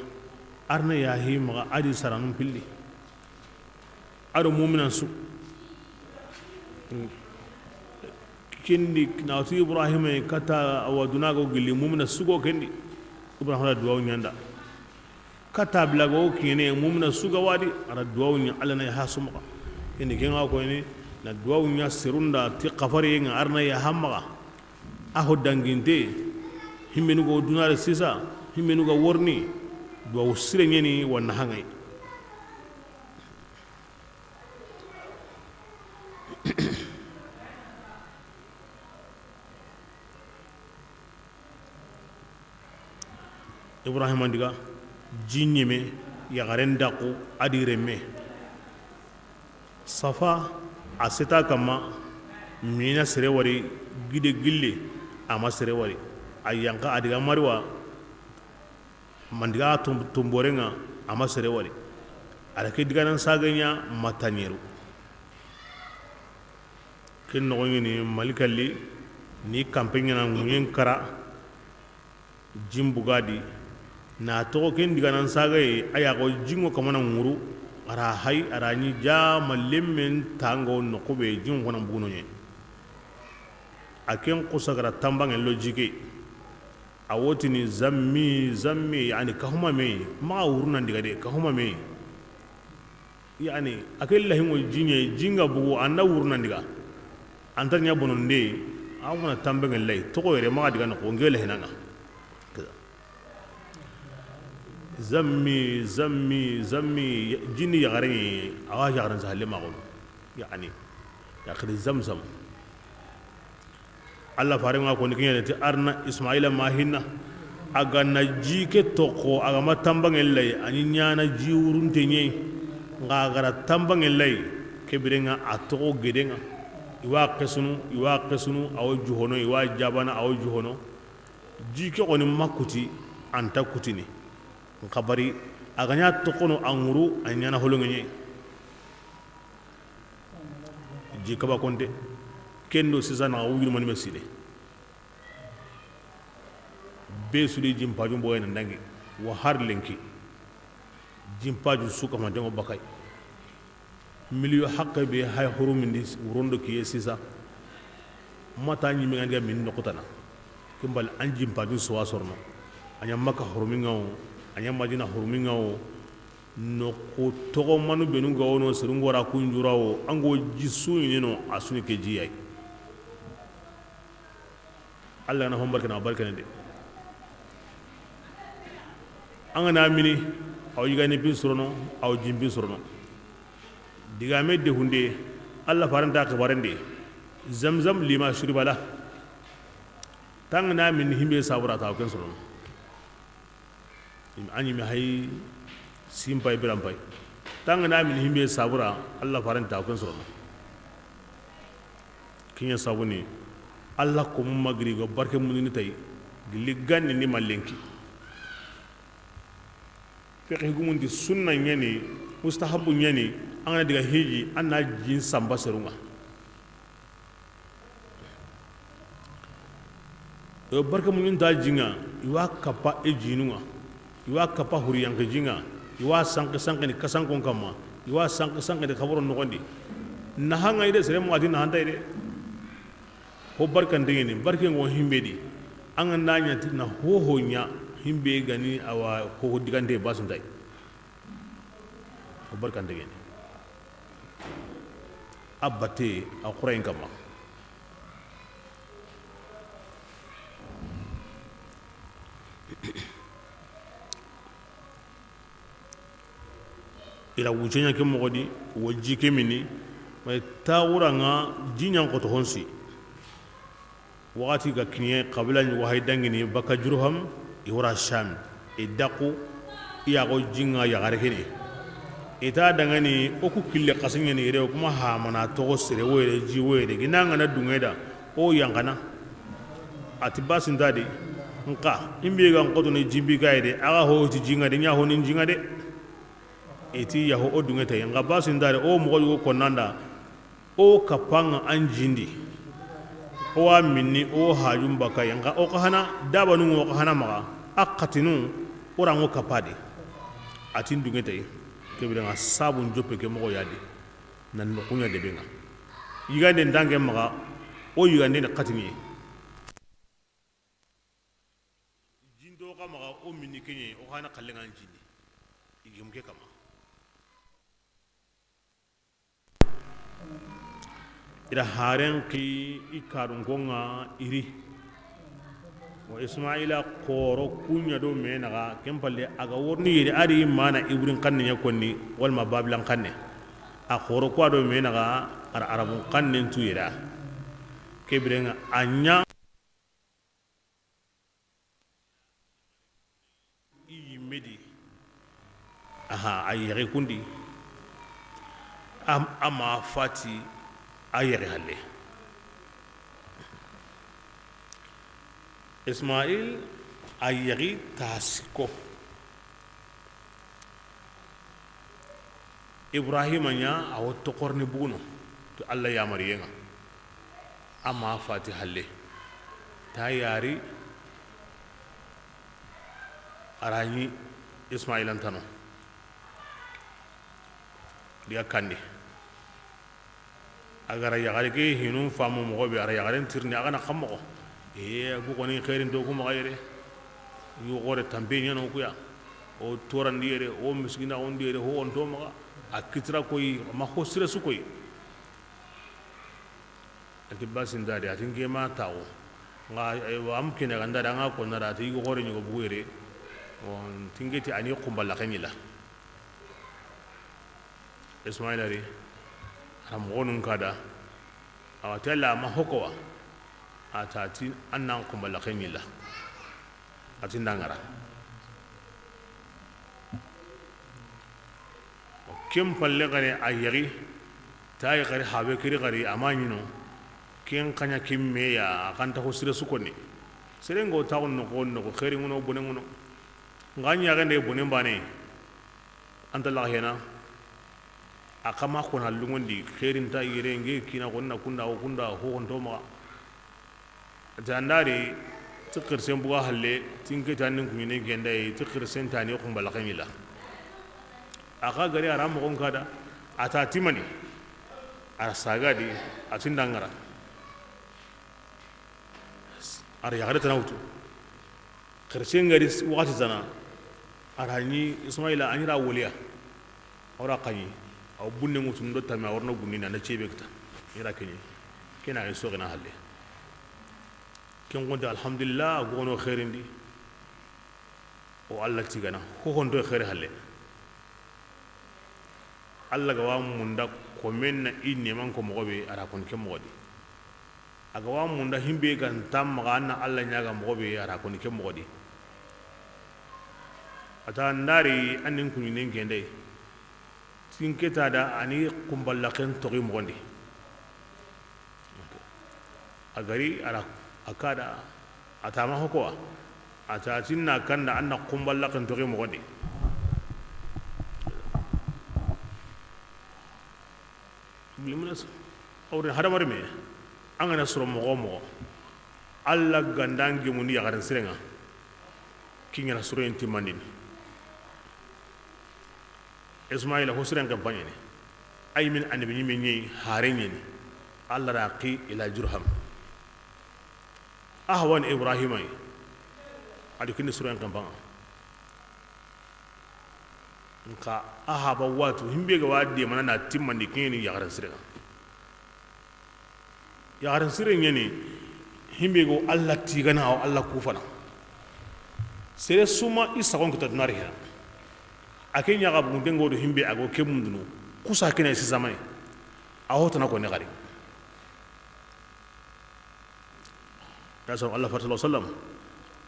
arna ya hi maga adi saranun pilli ado mu'minan su kindi nawti ibrahim kata awaduna go gilli mu'mina sugo kendi ibrahim da duwaw nyanda kata blago kine mu'mina suga wadi ara duwaw nya alana ya hasuma ini kenga ko ni na duwa nya serunda ti qafari nga arna ya hamma aho danginte himmenu go dunare sisa himmenu go worni duwa usire nyeni wanna hangai ibrahim andiga jinyeme yagaren daku adireme safa aseta kama mina sere wari gide gille ama sere wari ayanka adiga marwa mandiga tumborenga ama sere wari alake diga nan saganya matanyeru ken no ni malikali ni campagne na nguyen kara jimbugadi na to ken diga nan sagaye aya ko jingo kamana nguru ara hay ara ni jama lemmen tango no ko be jingo nan buno nye aken kusagara tambange logique awoti ni zammi yani kahuma me ma wuruna diga de kahuma me yani akel lahi mo jinga bugu anda wuruna diga antanya bononde awuna tambange lay to ko yere ma diga no ko ngele hinanga zammi jini yagare awa yagaran sahalle magol yani yakri zamzam Allah faringa ko nikin ti arna ismaila mahinna aga na jike toko aga matambangel lay ani nyana jiwurun tenye nga gara tambangel lay kebirenga atoko gedenga iwa kesunu awo juhono iwa jabana awo juhono jike ko ni makuti anta kutini kabari aganya tokono anguru anyana holongenye jikaba konde kendo sizana wuyul man meside be sudi jimpaju boyna ndangi wa har lenki jimpaju suka ma dengo bakay miliyo haqqe be hay hurumindi wurondo kiye sisa mata nyi mi ngandi min nokutana kimbal an jimpaju suwa sorno anya maka hurumingawo anya madina hurmingawo no ko togo manu benu gawono serungora kunjurawo ango jisu yino asuni ke jiyai Allah na hombar kana barkane de angana mini aw yigani bi surono aw jimbi surono digame de hunde Allah faranta ka barande zamzam lima shuribala tangna min himbe sabura ta kan surono ani mi hay simpay birampay tangana min himbe sabura Allah faranta kan surono kinya sabuni Allah ko mum magri go barke mun ni tay gilli ganni ni malenki fekhi gumundi sunna nyani mustahabu nyani angana diga hiji anna jin samba serunga do barke mun ta jinga iwa kapa e jinunga iwa kapa huriyan ke jinga iwa sank ni kasankon kama iwa sank ni khaboro nogondi na hanga ide sere mo adina handa ide ho barkan dingeni barke ngo himbe di anga nanya na ho nya himbe gani awa ho digande basun dai ho barkan dingeni abate akurain kama ila wujenya ke mogodi waji ke mini may tawuranga jinyan ko to honsi wakati ga kinye qabla ni wahay dangini baka jurham iwara sham idaqu iya go jinga ya garhini ita dangani oku kille qasinya ni rew kuma ha mana to sire were ji were ginanga na dungeda o yangana atibasin dadi nka imbe ga ngoto ni jimbi gaide aga ho ti jinga de nya ho ni jinga de eti yaho o dungeta yanga basin dare o mo go konanda o kapanga anjindi o minni o hajum baka yanga o kahana dabanu o kahana maga akatinu orango kapade atin dungeta kebira sabun joppe ke mo yadi nan no kunya de benga yigande ndange maga o yigande ne katini jindo ka maga o minni kenye o hana kallenga anjindi igum ke kama ida haren ki ikarun gonga iri wa ismaila koro kunya do menaga kempalle aga worni yiri ari mana ibrin kanne yakonni walma bablan kanne a koro kwa do menaga ar arabun kanne tuyira kebrenga anya i medi aha ayere kundi ama fati ayere halle ismail ayeri tasiko ibrahima nya awo tokorni buno to allah ya mariyenga ama fati halle ta yari arani ismail antano dia kandi agara yagare ke hinum famu mo be ara yagare tirni agana xammo bu ko ni khairin do ko magayre yu gore tambe nyano kuya o torandi yere o miskina on dire ho on to maga akitra koy ma khosira su koy ati basin dade ati ngema tawo nga am kina ganda da nga ko nara ti gore nyugo bugere on tingeti ani kumbala kanyila ismaila ri ram wonun kada awatella ma hokowa atati annan kumbala kanyila ati ndangara kem palle gare ayeri tay gare habe kiri gare amanyino ken kanya kimme ya kanta ko sire sukoni serengo tawon no ko no khairin ngono bonen ngono nganya gande bonen bane antalla hena akama ko na lungondi khairin ta yire nge kina gonna kunda o kunda ho on to ma jandari tikir sen buga halle tinke tanin kunyine gende tikir sen tani ko mbala kamila aka gari aram ko kada ata timani ara sagadi atindangara ara yagare tanawtu khirsen gari wakati zana arani ismaila anira woliya ora qani aw bunne mutun do tami warno bunina na cebekta ira kenyi kena ay sogina halle ken gonde alhamdulillah gono khairindi o allah tigana ko hondo khair halle allah ga wa munda ko menna inni man ko mogobe ara kon ke mogodi aga wa munda himbe gan tam magana allah nyaga mogobe ara kon ke mogodi ata ndari anin kunyin ngende tinketa da ani kumbalaken togi mogondi agari ara akada atama hokowa ata tinna kanda anna kumbalaken togi mogondi limunas awre hadamare me angana suro mogo alla gandangi muni yagaran sirenga kingena suro enti mandin ismaila ho siren kampanye ne ay min annabi ni menyi harenye ni alla raqi ila jurham ahwan ibrahima adi kini suro kampanga nka ahaba watu himbe ga wadi mana na timmandi kini yagaran siren yani himbe go alla tigana o alla kufana sere suma isagon ko tadnari ha akin yaga bu dengo do himbe ago kemundunu kusa kina si zamani a hotana ko ne gari rasul allah sallallahu alaihi wasallam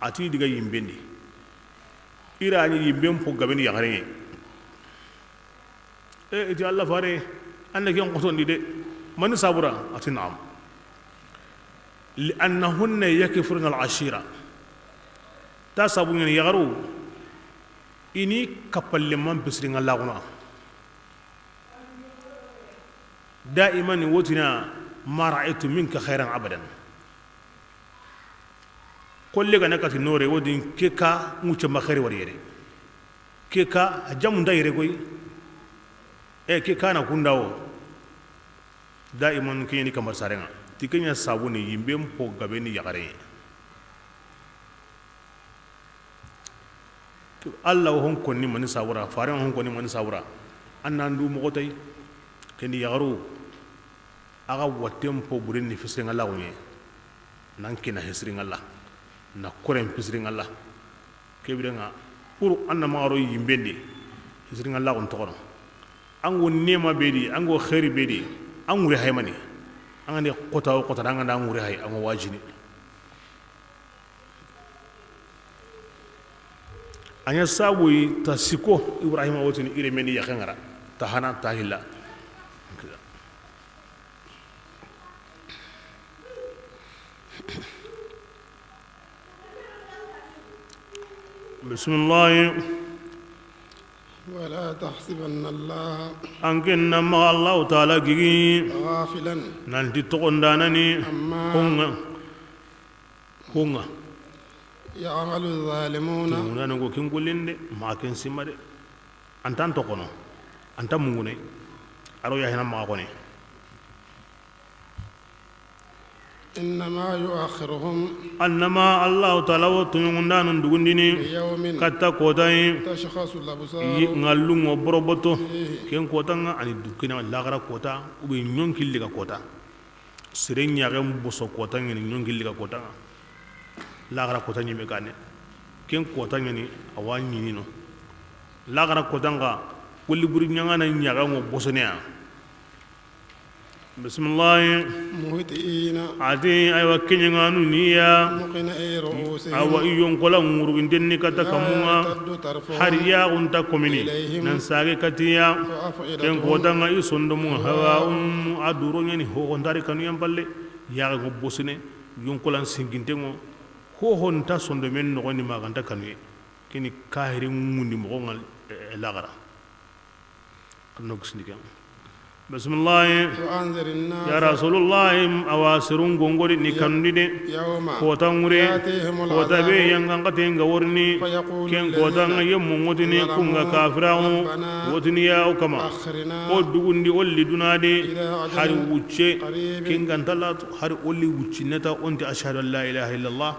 ati diga yimbendi irani yimbem ko gabeni yagare iti allah fare annaki on qotondi de man sabura ati na'am li annahunna yakfuruna al-ashira ta sabun yagaru ini kapalle man bisringa laguna daiman wotina ma ra'aytu minka khairan abadan kolle ga nakati nore wodin keka mucha makhari wariyere keka jamu ndayre goy keka na kundawo daiman kini kamar sarenga tikenya sabuni yimbe mpo gabeni yagare allah hon konni mani sabura faran hon konni mani sabura annan du mo tay kendi yagaru aga watem po burin ni fisrin Allah wonye nan kina hisrin Allah na korem fisrin Allah kebirenga pour anna maro yimbendi hisrin Allah on tokono ango nema bedi ango khairi bedi angure haymani angane kota o kota anga da angure hay ango wajini anya sabu ta siko Ibrahima wotini ire meni yakangara tahana tahilla بسم الله ولا تحسبن الله أنكن ما الله تعالى جي غافلا نانتي تقندانني هونغا يعمل الظالمون تقولنا نقول كم كلين ده ما كن سماه أنتان تقونا أنتان مغني أروي هنا ما أقوني إنما يؤخرهم أنما الله تعالى وتنغندان ندغنديني يوم كتا كوتاي تشخص الأبصار ngallu ngo boroboto ken kota nga ani dukina lagara kota ube nyonkilli ka kota sirenya gam boso kota ngini nyonkilli ka kota lagara kota nyime kane ken kota ngini awanyi nino lagara kota nga kulli buri nyanga na nyaga ngo boso ne bismillah مهتئين ati aywa kenyanga nuniya مقنعي رؤوسهم awa iyon kola ngurugin denni kata kamunga تد طرفهم hariya unta komini nan sage katiya ken kota nga isondo mu hawa aduro nyani ho ndari kanu yamballe ya go bosine yon kola singinte ngo ho honta sondo men no ni maganta kanu kini kahiri ngundi mo ngal lagara kanu gisindike bismillah وأنذر الناس ya rasulullah awasirun gongori ni kanudide يوم kota ngure يأتيهم kota be العذاب yanga ngatenga worni فيقول ken kota nga yemmu ngotini kunga kafirahu wotini ya ukama أخرنا o dugundi olli dunade إلى hari أجل wucce قريب ken gantala hari olli wuccineta onti ashhadu an la ilaha illallah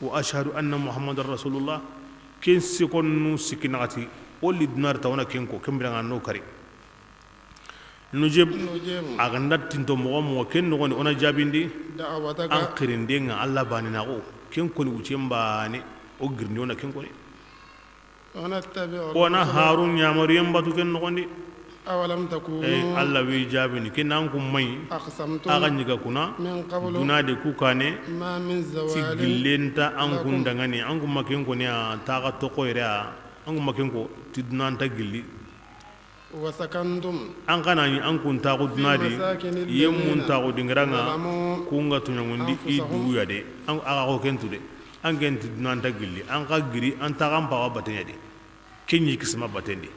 wa ashhadu anna muhammadar rasulullah ken sikonnu sikinati olli dunar tawna ken ko kembiranga no kari nujib نجيب aganda tinto mo ken no ona jabindi دعوتك an kirinde nga Allah bani na ko ken ko ni wucce mbane o girni ona ken ko ni ونتبع ona harun ya maryam batu ken no ni أولم تكونوا Allah wi jabini ken an kum mai أقسمتم aga nyiga kuna من قبل dunade ku kane ما من ti زوال gillenta an kun dangane an kun maken ko ne ta ga to ko ire an kun maken ko ti dunan ta gilli وسكنتم an kana ni an kun ta ko dunade yem mun ta ko dingranga ظلموا kunga tunyangundi i duya de an aga ko kentu de an gen ti dunan ta gilli an ka giri an ta kan pa batenya de kenyi kisma batendi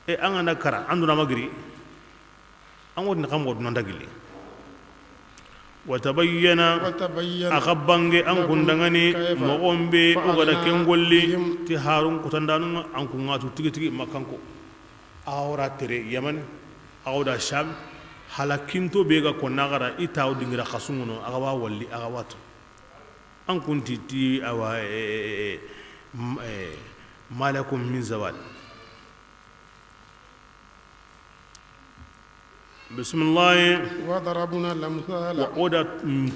e an anda kara an duna magiri an wodna kam wodna ta gilli wa tabayyana وتبين akabange an kundangani mogombe ogada kengolli ti harun kutandanu an kungatu tigi tigi makanko awra tere yaman awda sham halakinto bega konagara itaw dingira khasungono agawa walli agawatu an kunti ti awa malakum min zawal bismillah وضربنا الأمثال oda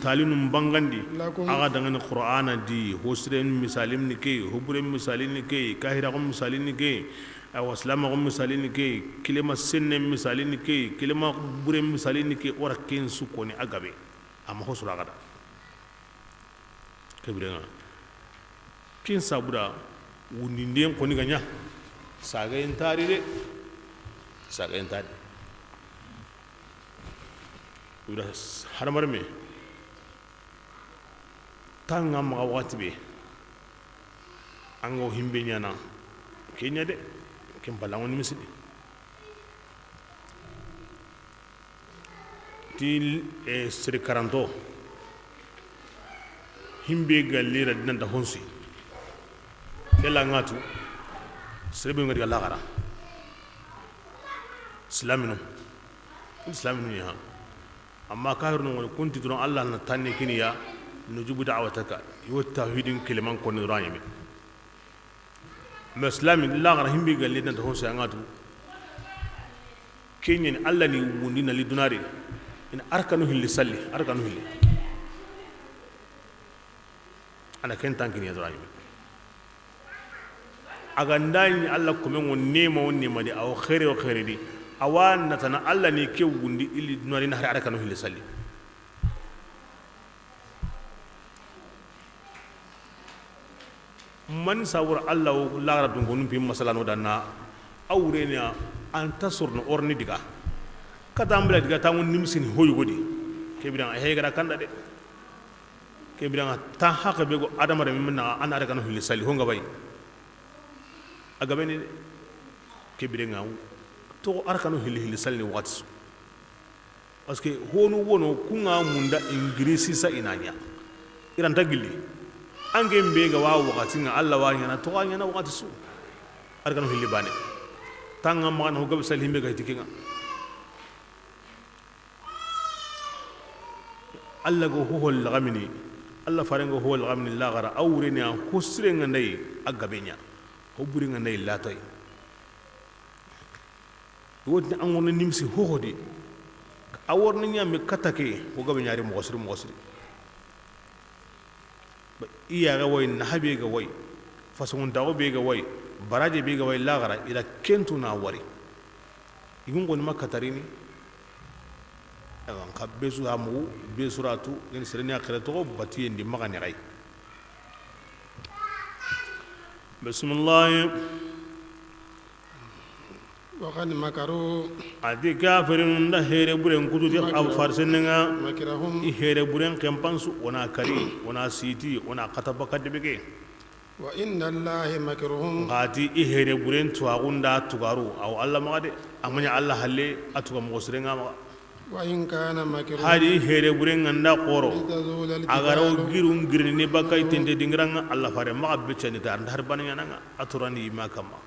talinum bangandi لكم aga dangane qur'ana di hosren misalim ni ke huburen misalin ni ke kahira gum misalin ni ke awaslama gum misalin ni ke kilema senne misalin ni ke kilema buren misalin ni ke ora ken su koni agabe amma hosura gada kebirenga kin sabuda wundi ndem koni ganya saga entari de saga entari udah haramar me tanga ma wakati be ango himbe nyana kenya de kem balangoni misidi til e sri karanto himbe galira dinan da honsi kela ngatu sri be ngari lagara islamino ya amma kahir no kunti don Allah na tanne kiniya nujubu da'wataka yo tawhidin kiliman ko ni ranyami muslimi la gara himbi galle dan to hosa ngatu kenyen Allah ni wundi na lidunare ina arkanu hilli salli arkanu hilli ana ken tankini ya zurani aga ndani Allah kuma won nema di aw khairi wa khairi di awan natana Allah ni ke wundi ili nori na har arkanu hilli salli man sawur Allah la rabbi gonum bi masalano danna awrena anta surno orni diga katambla diga tamun nimsin hoyugodi kebiran ay gara kanda de kebiran ta haka bego adama da minna ana daga no hilli sali honga bay aga beni kebiran to arkanu hilli sali wats parce que honu wono kunga munda ingrisi sa inanya iran tagilli ange mbega wa wakati nga Allah wa nyana to wa nyana wakati su arkanu hilli bane tanga ma no gabe sali mbega tikinga Allah go huwal ghamini Allah farengo huwal ghamini la gara awrina husrenga ndai agabenya hoburinga ndai latay wodi an wona nimsi hohodi aworna nyame katake ko gabe nyaari mo gosri ba iya ga way nahabe ga way fason dawo be ga way baraje be ga way la gara ila kentu na wari igun gon makatarini ka besu hamu besuratu ngene sereni akhirato bati ndi magani ray bismillah wa qad makaru adi kafirin da here buren kuduti ab farsenga makirahum I here buren kempansu wana kari wana siti wana kataba kadibege wa inna allahi makruhum ngati I here buren tuagunda tugaru aw Allah magade amanya Allah halle atuga mosrenga ma wa in kana makruhum hadi here buren nganda qoro tazul al agaro girun girni bakay tende dingranga Allah fare ma beccani dar dar bananga nga aturani makama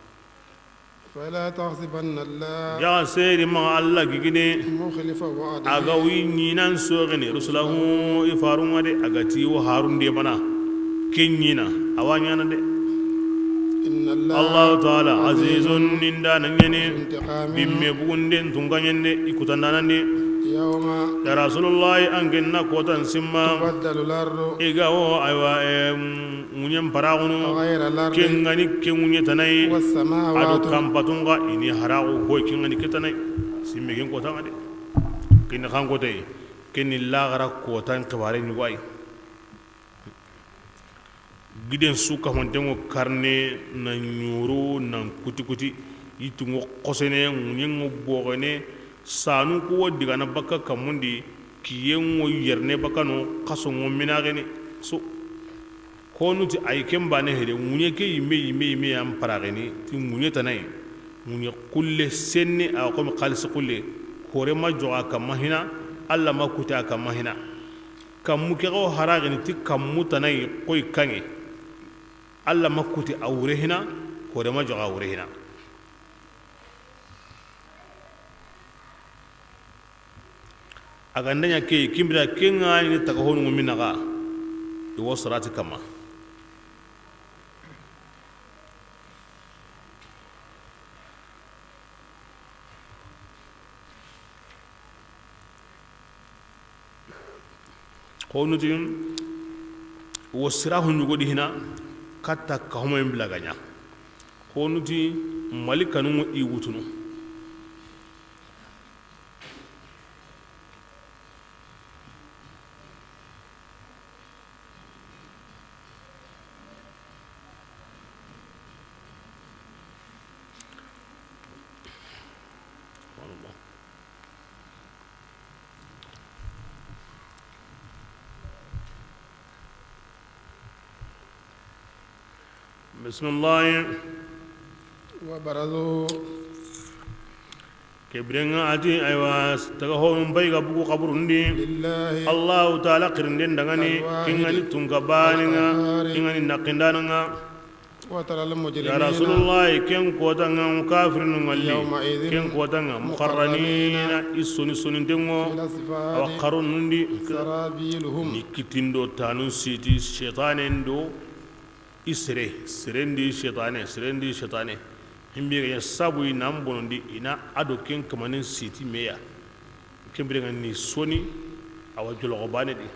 fala tahsibanna allah ya seri ma Allah gigine mukhlifa wa'd aga winyinan sogene rusulahu ifarun wade agati wa harun de bana kenyina awanya na de inna Allah ta'ala azizun ninda nanyane intiqamin bimme bugunden tunganyende ikutandanande yawma ya rasulullah angenna kotan simma tubaddalu al-ardu igawo aywa munyam paragunu ghayra al-ardi kengani kengunye tanai adu was-samawati kampatunga ini haragu hoy kengani ketanai simme gen kotanga de kin khango tay kin lagara kotan kibare ni way giden suka montengo karne na nyuru nan kuti yitungo kosene munyengo bogene sanu ko digana baka kamundi kiyengo yerne baka no kasongo minagene so konuti ay kembane hede munye ke yime am parageni ti munye tanay munye kulle senni a ko khalis kulle kore ma joga kamahina alla ma kuta kamahina kamu ke go harageni ti kamu tanay koy kange alla ma kuti awrehina kore ma joga awrehina agandanya ke kimbira kenga ni takahonu muminaga iwo sarati kama honu tim wo sirahu nyugodi hina katta kahuma imblaganya honu ti malikanu i wutunu بسم الله وبرزوا كبرنا أتي أيوة تكهون بيجا بوكو قبرندي لله الله تعالى قرندين دعاني إنغاني تونكبانينا إنغاني نقندانا وترى يا المجرمين رسول الله كن كوتانا كافرين مالي يومئذ كن كوتانا مقرنين إسوني سوني دمو إلى الصفات وقرن ندي سرابيلهم نكتيندو تانو سيتي شيطانين دو isre serendi shetane himbe ya sabu ina mbonondi ina ado ken kamanin siti meya kembere ni soni awa jolo bane di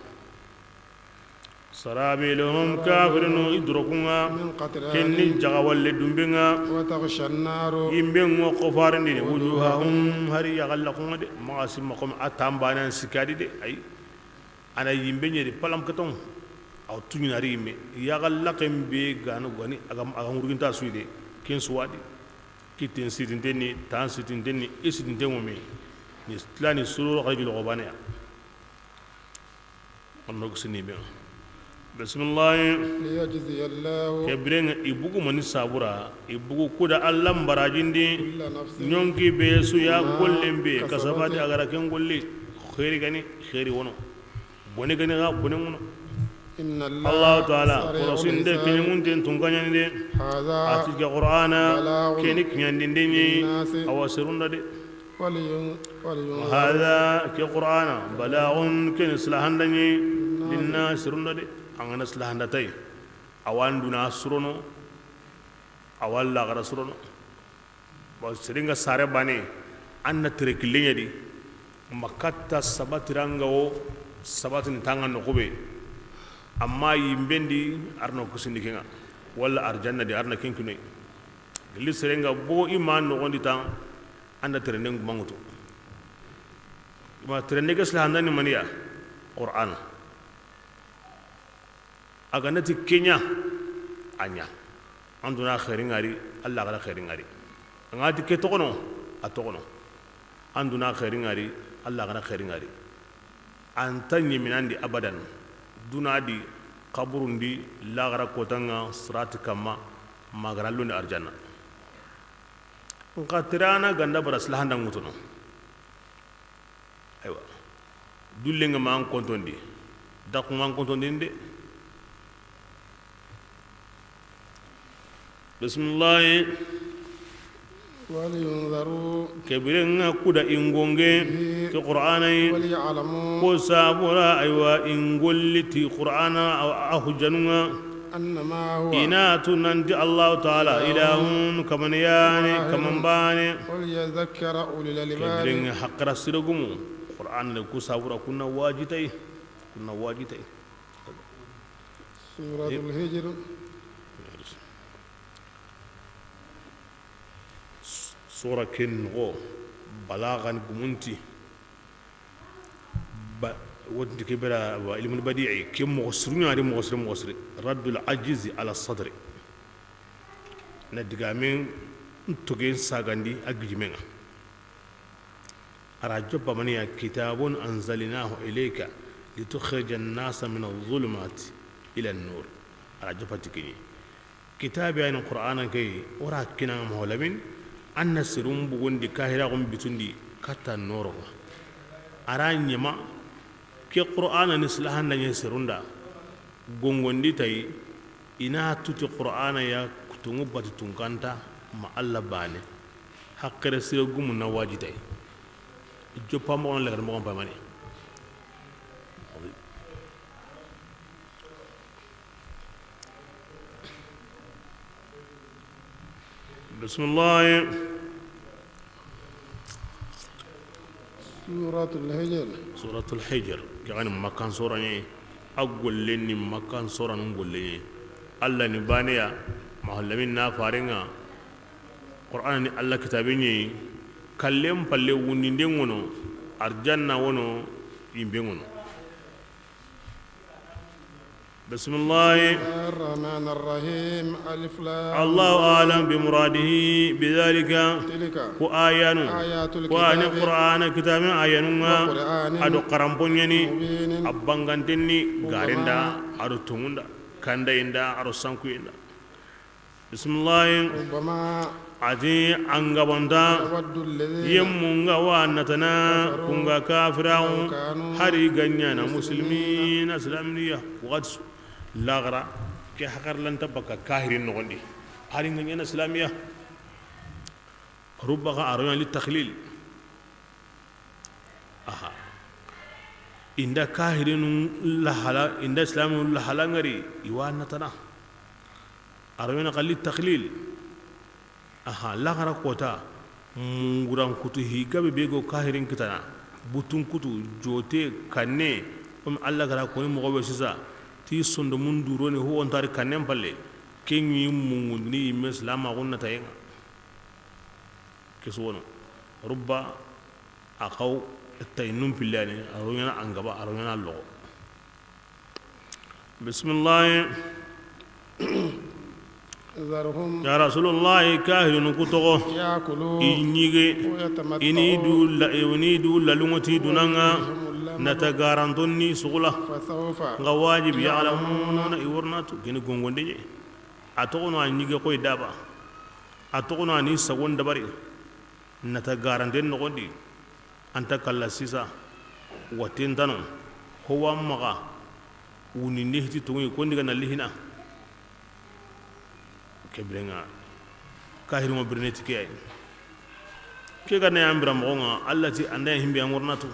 sarabiluhum kafirun idrokunga من قطران kenni jagawalle dumbenga وتغشى النار yimbe ngo qofarndi de wujuhahum hari yagalla kunga de magasim makom atambana sikadi de ay ana yimbe nyedi palam katon aw tuñinari yimme yagalla kembe ganu gani agam urginta suide ken suwadi kitten sitintenni tan sitintenni isitintengomi ni tlani suru khajul gobane onno sini be bismillah ليجزي الله kebrenga ibugu mani sabura ibugu kuda allam barajindi كل نفس nyonki be suya gollembe kasabati agara ken golli khairi gani khairi wono bone gani ga bone wono إن الله الله تعالى سريع ورسول ده الحساب. كنيمون تن تونغاني دي هذا اتيك قرآن بلاغ كينيك نيانديني للناس او سرون دي ولينذر هذا كي قرآن بلاغ كن سلاحان دني للناس سرون دي angana سلاحان دتاي اوان دونا سرونو awal la gara surono ba seringa sare bane anna treklinya di makatta sabatiranga o sabatin tangan no kube amma yimbendi arno kusindi kenga wala arjanna di arna kenkino gilli serenga bo iman no gondi tan anda terendeng manguto ma terendega slahandani maniya qur'an aga nati kenya anya anduna khairin ngari allah gara khairin ngari ngati ke tokono atokono anduna khairin ngari allah gara khairin ngari antanyi minandi abadan dunadi kaburundi lagara kotanga sirati kama magarallundi arjanna nka tirana ganda bara silahanda ngutuno aywa dullenga ma an kontondi dakuma an kontondi de bismillah ولينذروا kebirenga kuda ingonge ke qur'anai وليعلموا ko sabura aywa ingolliti qur'ana aw ahjanunga أنما هو inatu nanti allah taala ilahun kaman yani kaman bane وليذكر أولي الألباب kebirenga haqqara siragumu qur'an le ku sabura kunna wajitai سورة الهجر sura ken go balagan gumunti ba ودي كبر علم البديع كم مغسرين على مغسر رد العجز على الصدر ندقامين تجين ساغاندي أجمعنا أرجب مني كتاب أنزلناه إليك لتخرج الناس من الظلمات إلى النور أرجب تكني كتاب يعني القرآن كي وراكنا مهلمين أن سرهم بقول دي كاهرهم بتندي كتا النور أراني ما ke qur'ana ni silahan nan serunda gongondi tay ina tuti qur'ana ya kutungu batu tunkanta ma alla bane hakkere sira gumu na wajitay joppa mo on legal mo on pamani bismillah سورة الهجر الحجر يعني مكان سورة أقول لني مكان سورة نقول لني الله نبانيا مهلمين نافارينا قرآن الله كتابيني كلم بالله ونيندين ونو أرجانا ونو يمبينو بسم الله الرحمن الرحيم ألف لام الله أعلم بمراده بذلك تلك وآيان آيات وأن الكتاب القرآن كتاب آيانونا وقرآن أدو قرامبونيني مبين أبانغانتني غارندا أدو توندا كاندايندا أدو سانكويندا بسم الله ربما أتي أنغباندا يود الذين يمونغا وانتنا كونغا كافراو هاري غنيانا مسلمين اسلامية وغدس لاغرا كي حقر لن تبقى كاهرين نغندي هاري غنيانا اسلامية ربما أروان للتخليل أها إن كاهرين لحلا إن اسلام لحلا غري يوانا تنا أروان قال للتخليل aha lagara kota nguran kutu higa be bego kahirin kitana butun kutu jote kanne comme Allah gara ko ni mo sisa ti sondo mun duro ni ho on tari kanne palle kenyi mun ni islama gonna tayen kesono rubba akaw taynum pillani aronyana angaba aronyana logo bismillah ذرهم ya rasulullah kahirun kutogo يأكلوا inyige ini du la lungoti dunanga nata garantonni sugula فسوف nga wajib ya'lamuna iwarnatu gene gongonde je atogono anyige koy daba atogono ani sagon dabari nata garanten nogondi anta kala sisa watentano howa maga wuni nehti tungi kondi kana lihina kebrenga kahiru mo berneti ke ay ke ga ne ambira mo nga allati anda himbe amornatu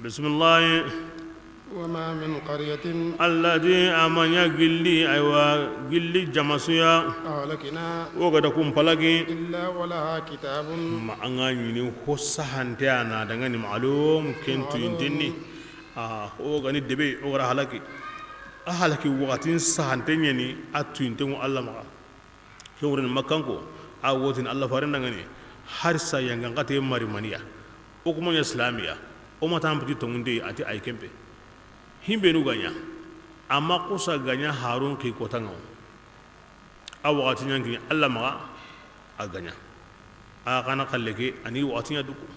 bismillah وما من قرية allati amanya gilli aywa gilli jamasuya أهلكنا wogada kum palagi إلا ولها كتاب ma anga nyini hossa hante ana daga ni ma'lum kentu intenni ogani debe ogara halaki halaki wakatin sahante nyani atu intengu Allah maka kewren makanko wotin Allah faran daga ni har sa yanga ngate mari maniya o kuma islamiya o mata ampiti tongunde ati ay kempe himbe nu ganya amma kusa ganya harun ki kotanga wakatin yangi Allah maka a ganya kana kalleke ani wakatin ya duku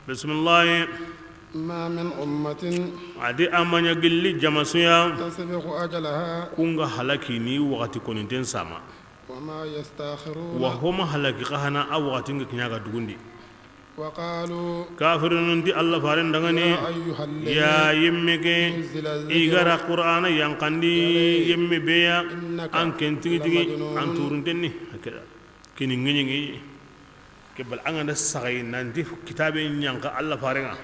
bismillah ما من أمة adi amanya gilli jamasuya تسبق أجلها kunga halaki ni wakati koninten sama وما يستأخرون wa homa halaki kahana a wakatin ga kinyaga dugundi وقالوا kafirun di Allah farin dangane يا أيها الذي ya yemmeke نزل الذكر igara qur'ana yankandi yemme beya إنك an kentigi digi لمجنون. an turuntenni hakeda kini ngi ke bal an da sagai nan di kitabe nyanka Allah faringa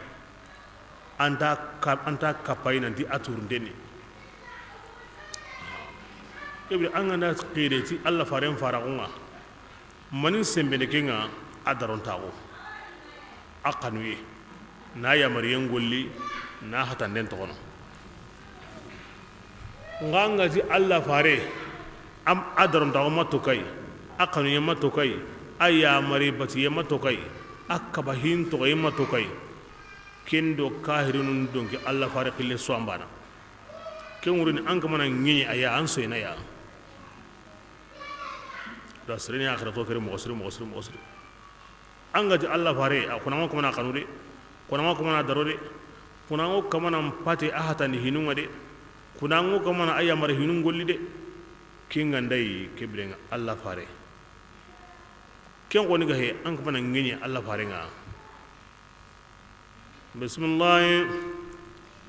anta kapai nanti aturuntenni kebri an da qireti Allah farin faragunga manin sembe de kenga adaron tago akanuye na ya mariyan golli na hatan den tokono nganga ti Allah fare am adaron tago matokai akanuye matokai aya mari bati ya matokai akabahin to ga matokai kendo kahirun donki Allah fare kille so ambana ken wurin an kama nan nyi aya an so ina ya da sirri akhirato kare mo gosri an gaji Allah fare a kuna ma kuma na kanu de kuna ma kuma na daro de kuna ngo kama na pate ahata ni hinunga de kuna ngo kama na aya mar hinun golli de kinga ndai kebrenga Allah fare ken ko ni ga he an kama na ngi Allah fare nga bismillah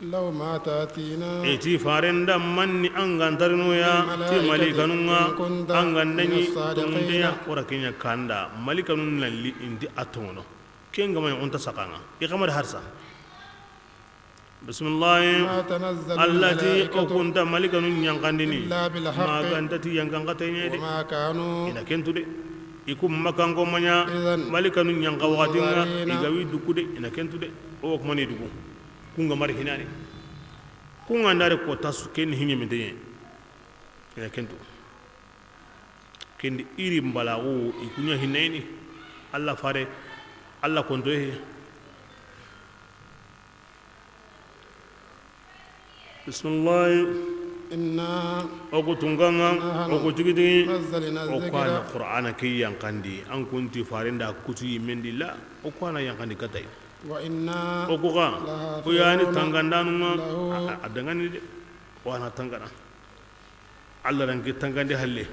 لو ما تأتينا eti farenda manni angantarino ya ti malikanunga angandani tondeya ora kenya kanda malikanun lalli indi atono kenga man onta sakanga ikamar harsa bismillah ما تنزل allati الملائكة okunta malikanun yankandini إلا بالحق magantati yankangataye de وما كانوا ina kentude ikum makango manya إذن malikanun yankawatinga منظرين. igawi dukude ina kentude o kumani duku kunga mari hinani kunga ndare ko tasu ken hinye mendenye ina kentu kendi iri mbalago ikunya hineni Allah fare Allah konto he bismillah إنا oku tunganga oku tigidi نزلنا okwana الذكر qur'ana ke yankandi an kunti farenda kutu yimendi la okwana yankandi katai وإنا okuga لحافظون uyani tangandanunga له adangani de wana tangana Allah rangi tangande halle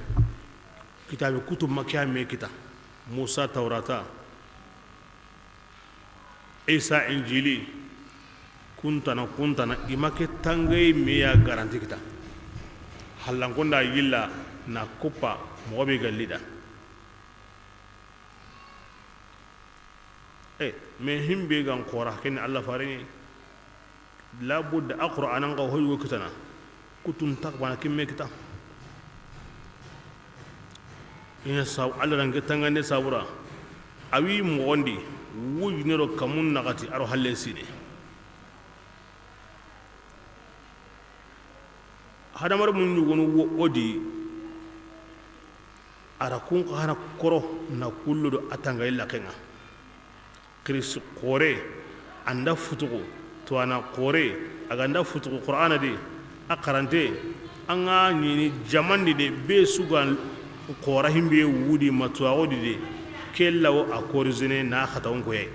kitabe kutub makya me kita Musa Taurata Isa Injili kuntana imake tangay me ya garanti kita halangonda yilla na kupa mobe galida me himbe gan qora ken Allah farini la budda aqra anan ga hoyo kitana kutun takbana kimme kita ina saw Allah ran tangane sabura awi mondi wujinero kamun nagati aro halle sine hadamar mun yugonu odi ara kun hana koro na kullu do atanga illa kenga kris qore anda futugo to ana qore aga anda futugo qur'ana di akarante anga nyini jamandi de be sugan qora himbe wudi matwa odi de kellawo akorizine na khatawn ko yai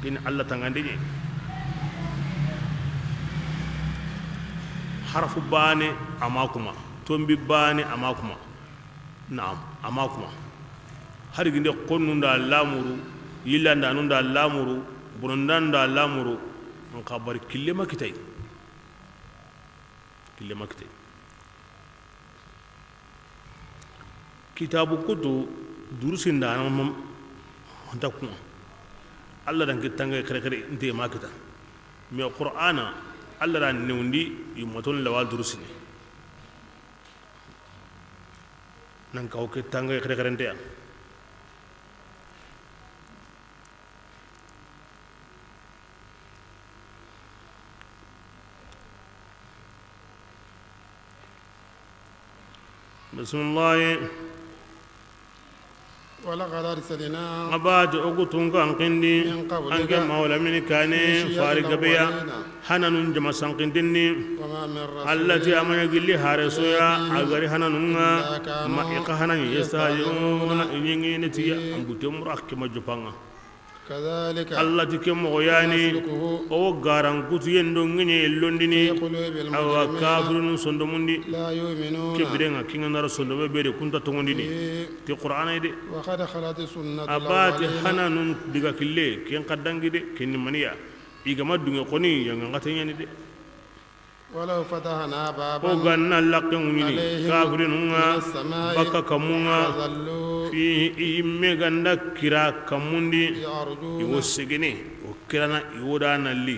in Allah tangande je harfu bane amakuma tombi bane amakuma naam amakuma har ginde konnunda lamuru yillanda nunda lamuru burundanda lamuru on khabar kille makitay kitabu kutu durusinda nan takuma Allah dan kitanga kare kare inte makita me qur'ana Allah ran newndi yumaton lawal durusini nan kaw kitanga kare kare inte بسم الله ولقد أرسلنا أباد أقطن كان قندي أنك مولى من كان فارق بيا حنن جمع سانقندني التي أمن يقول لي هارسويا أغري حنن ما إقهنا يستهجون ينجي نتيا أمبتم راك ما جبانا كذلك الله تكم غياني أو غاران كتو يندونغني اللونديني أو كافرون صندوموندي لا يؤمنون كبرنا كينا نرى صندوم بيري كنت تغنديني تي قرآن يدي وقد خلت سنة أبات الأولين حنانون ديغا كيلي كين قدانغي دي كين منيا إيغا دونغي قوني يانغا غاتيني دي ولو فتحنا بابا وغانا لاقيوني كافرون بكا كمونا فظلوا فيه إيميغاندا كيرا كموندي يرجون يوسجني وكيرانا يودانا لي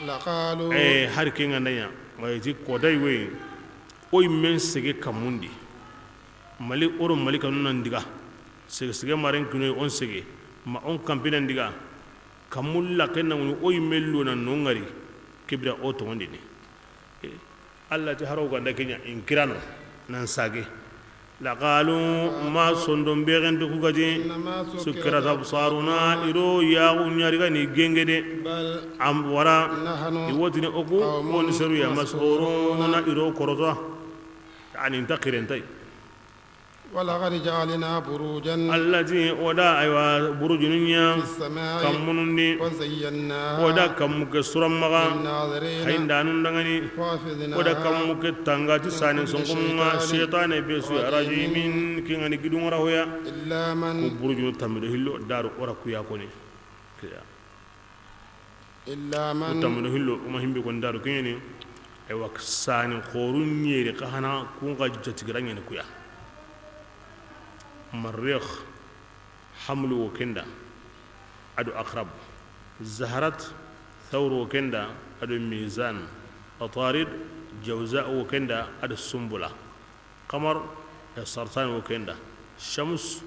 لقالوا har kinga ndanya wayti kodai we oy men sege kamundi mali oro mali kanuna ndiga sege maren kuno on sege ma on kampina ndiga kamulla kenna mun oy mello na nongari kibra oto wandi ni Allah ta haro ganda kenya in kirano nan sage laqalu ma sondom begen du kugaji sukrat absaruna iro ya unyariga ni gengede بل am wara نحن يودني أكو ونسرو يا مسحورون إيرو كروزا يعني انتقل انتي ولقد جعلنا بروجا التي ودا أيوا برج نيا في السماء كم منني وزيناها ودا كم كسر مغا للناظرين حين دانون دغني ودا كم وحفظناها كتانغا تساني سنكم شيطان بيسو رجيمين كيغني كدون راويا إلا من برج تمدو هلو دار ورا كويا كوني إلا من تمدو هلو وما هم بيكون دارو كيني أيوا ساني خورون يري كهنا كونغا جتغراني نكويا مريخ حمل وكندا أدو أقرب زهرت ثور وكندا أدو ميزان أطارد جوزاء وكندا أدو السنبلة قمر السرطان وكندا شمس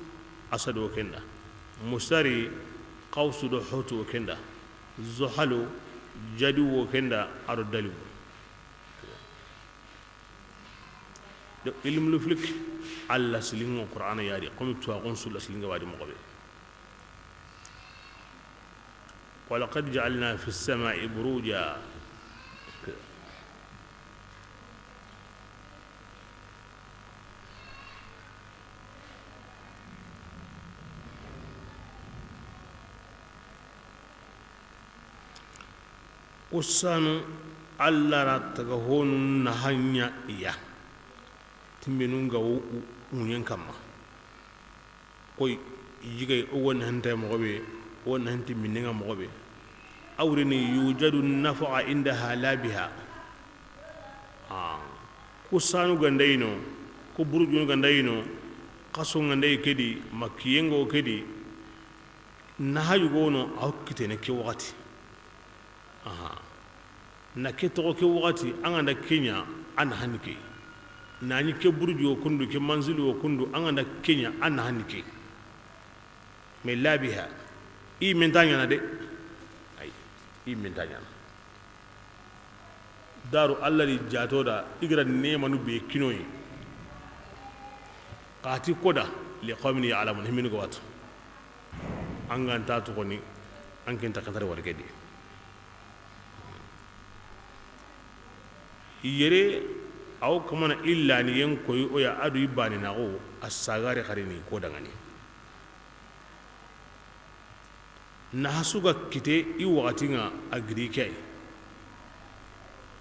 أسد وكندا مشتري قوس دو حوت وكندا زحل جدو وكندا أدو دلو ilm luflik alla silingo qur'ana yari qom to agon sul silinga wadi mogobe ولقد جعلنا في السماء بروجا usanu alla ratagahon nahanya iya timbinunga unyen kama koy yigay won hanta mogobe won hanti mininga mogobe awreni yujadu nafa'a indaha la biha kusanu gandayno ko burujun gandayno qaso ganday kedi makiyengo kedi nahayugono awkitene ke wakati na ke to ke wakati anga kenya an hanike nani ke burju kundu ke manzilu kundu anga kenya an hanike me labiha i menta ñana de ay i menta ñana daru allah di jatoda igra nemanu be kinoyi kati koda li qawmin ya'lamun himinu go watu an ganta to koni an kenta katare warke di yere aw kamana illa ni yen koyi o ya adu ibani na o asagare kharini ko dangani na hasuga kite i wakati nga agri kai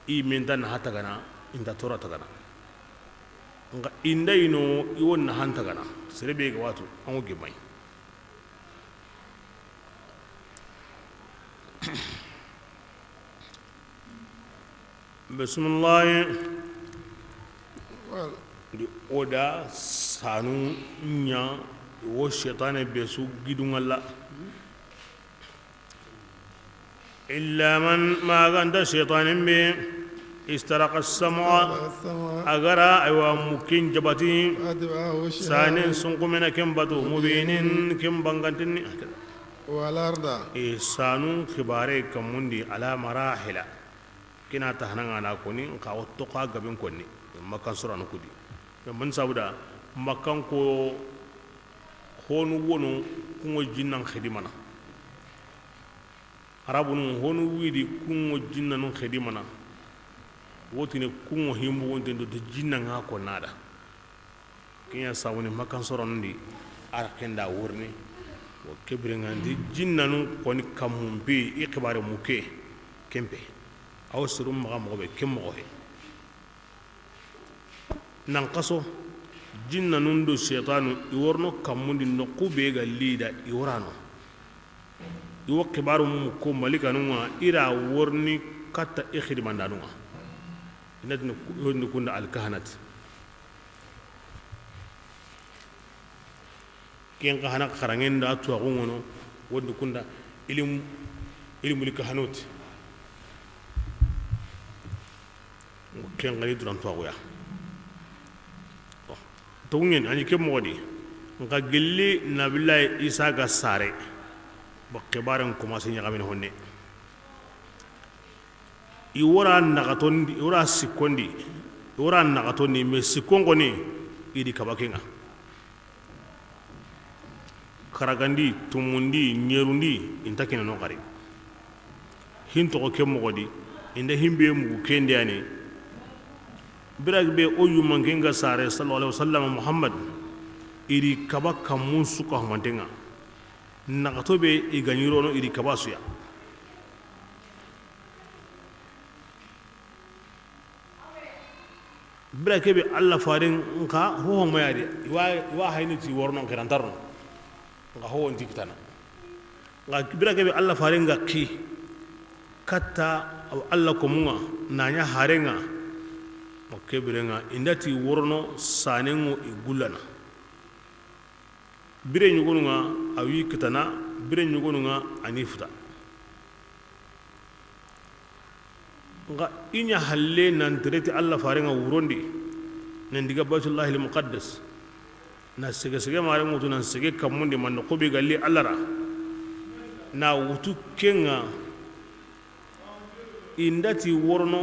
i menta na hatagana inda tora tagana nga inda ino iwo na hantagana serebe ga watu an oge mai bismillah di oda sanu nya wo shetane besu gidungalla إلا من ما عند شيطان به استرق السمع أجرى أيوا ممكن جبتي سانين سنقمنا كم بدو مبينين كم بانغتني والأرض سانون خباري كموندي على مراحل كنا تهنا أنا كوني كاوتوكا قبل كوني مكان سرنا كودي من سبدا مكان كو هون ونو كم جنان خدمنا arabu nun honu widi kungo jinna nun khedimana wotine kungo himbo wonte do jinna nga ko nada kinya sawoni makan soron ndi arkenda wurni wo kebre ngandi jinna nun koni kamumbi ikbare muke kempe aw surum maga mo be kemmo he nan qaso jinna nun do shaytanu iworno kamundi no kube ga lida iworano iwo kibaru mu ko malika nunga ira worni katta ikhri mandanunga inadna yonni kunda alkahanat ken kahana kharangenda atu agungono wonni kunda ilmu likahanut ken ngali duran to aguya to ngeen ani ke modi nga gelli nabillahi isa ga sare bakibaran commencé ñagamine honne i wora nagatondi wora sikkondi wora nagatondi mais sikkongoni idi kabakenga karagandi tumundi ñerundi inta kene no xari hintoxo ke moxodi inda himbe mugu kendeyani birag be o yumankenga sare sallallahu alaihi wasallam muhammad idi kaba kammun suka humantenga nagato be i gañirono idi kabasuya bira kebe allah farin nka hohomayade iwa hayniti worno kirantarno nga howonti kitana nga bira kebe allah farin nga ki katta aw allah komunga naña harenga mo kebirenga indati worno sanengo i gullana bire ñugonunga a wi kitana bire ñugonunga ani futa nga iña halle nantereti allah farenga wurondi nan diga baytullahi al muqaddas na sege sege mare mutu nan sege kammundi man ko be galli allah ra na wutu kenga indati worno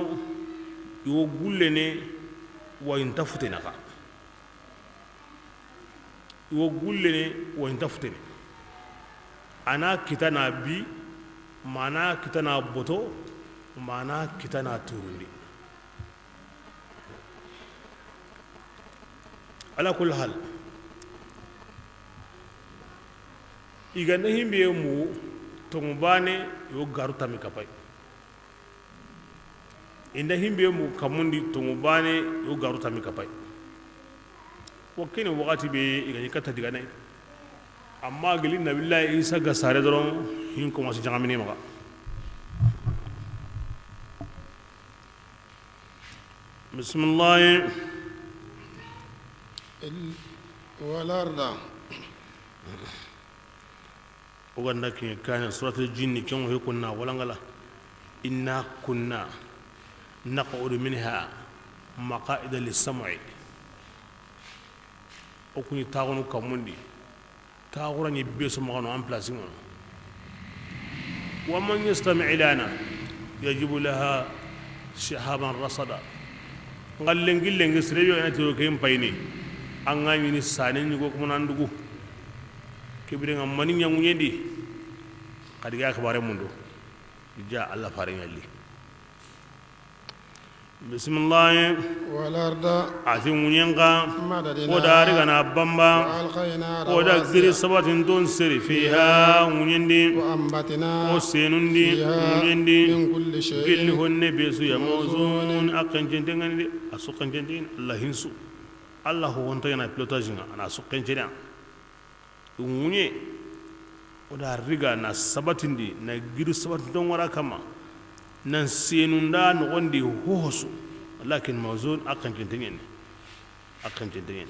yo gullene wa intafutena ka wo gullene wo inta futene ana kitana bi mana kitana boto mana kitana turundi ala kul hal iganda himbe mu to mubane yo garu tami kapai inda himbe mu kamundi to mubane yo garu tami kapai wakini wakati be igani kata diganai amma gilin nabillahi isa ga sare doron hin ko masu jangamini maka bismillah والأرض وغندا كي كان سورة الجن كم هي كنا ولنغلا إنا كنا نقعد منها مقاعد للسمع وكني تاغنو كموندي تاغوراني بيسو مغانو ان بلاسينغ ومن يستمع لنا يجب لها شهابا رصدا قال لنجل لنجل سريو أنا توكيم بيني أنغاني نساني نيجوك مناندوكو كبرين أماني يموني دي قد جاء أخبار مندو جاء الله فارين اللي بسم الله والأرض أتي منينغا مددنا ودارغنا بامبا وألقينا ودكتير رواسي سباتين تون سري فيها منيندي وأنبتنا وسينوندي فيها منيندي من كل كل شيء هن بيسو يا موزون أكن جندين أسوكن جندين الله هنسو الله هو أنتينا بلوتاجنا أنا أسوكن جندين مني ودارغا نا سباتين دي نا غير سباتين تون ورا كما نسينوندا نغندي هوسو لكن موزون أكن جندين أكن جندين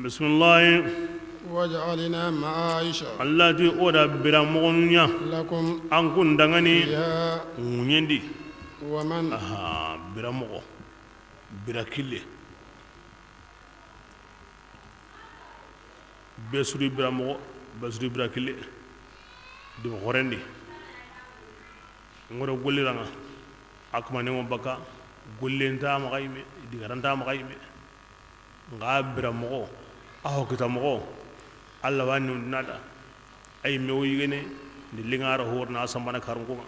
بسم الله وجعلنا معايش التي أودا برامونيا لكم أنكون دعاني فيها منيندي ومن برامو براكيلي بسوري برامو بسوري براكيلي دم هورندي ngoro golliranga akmane mo baka gollenta ma kayme digaranta ma kayme nga biramo aho kitamo alla wani nada ay me o yigene di lingara horna sambana karungo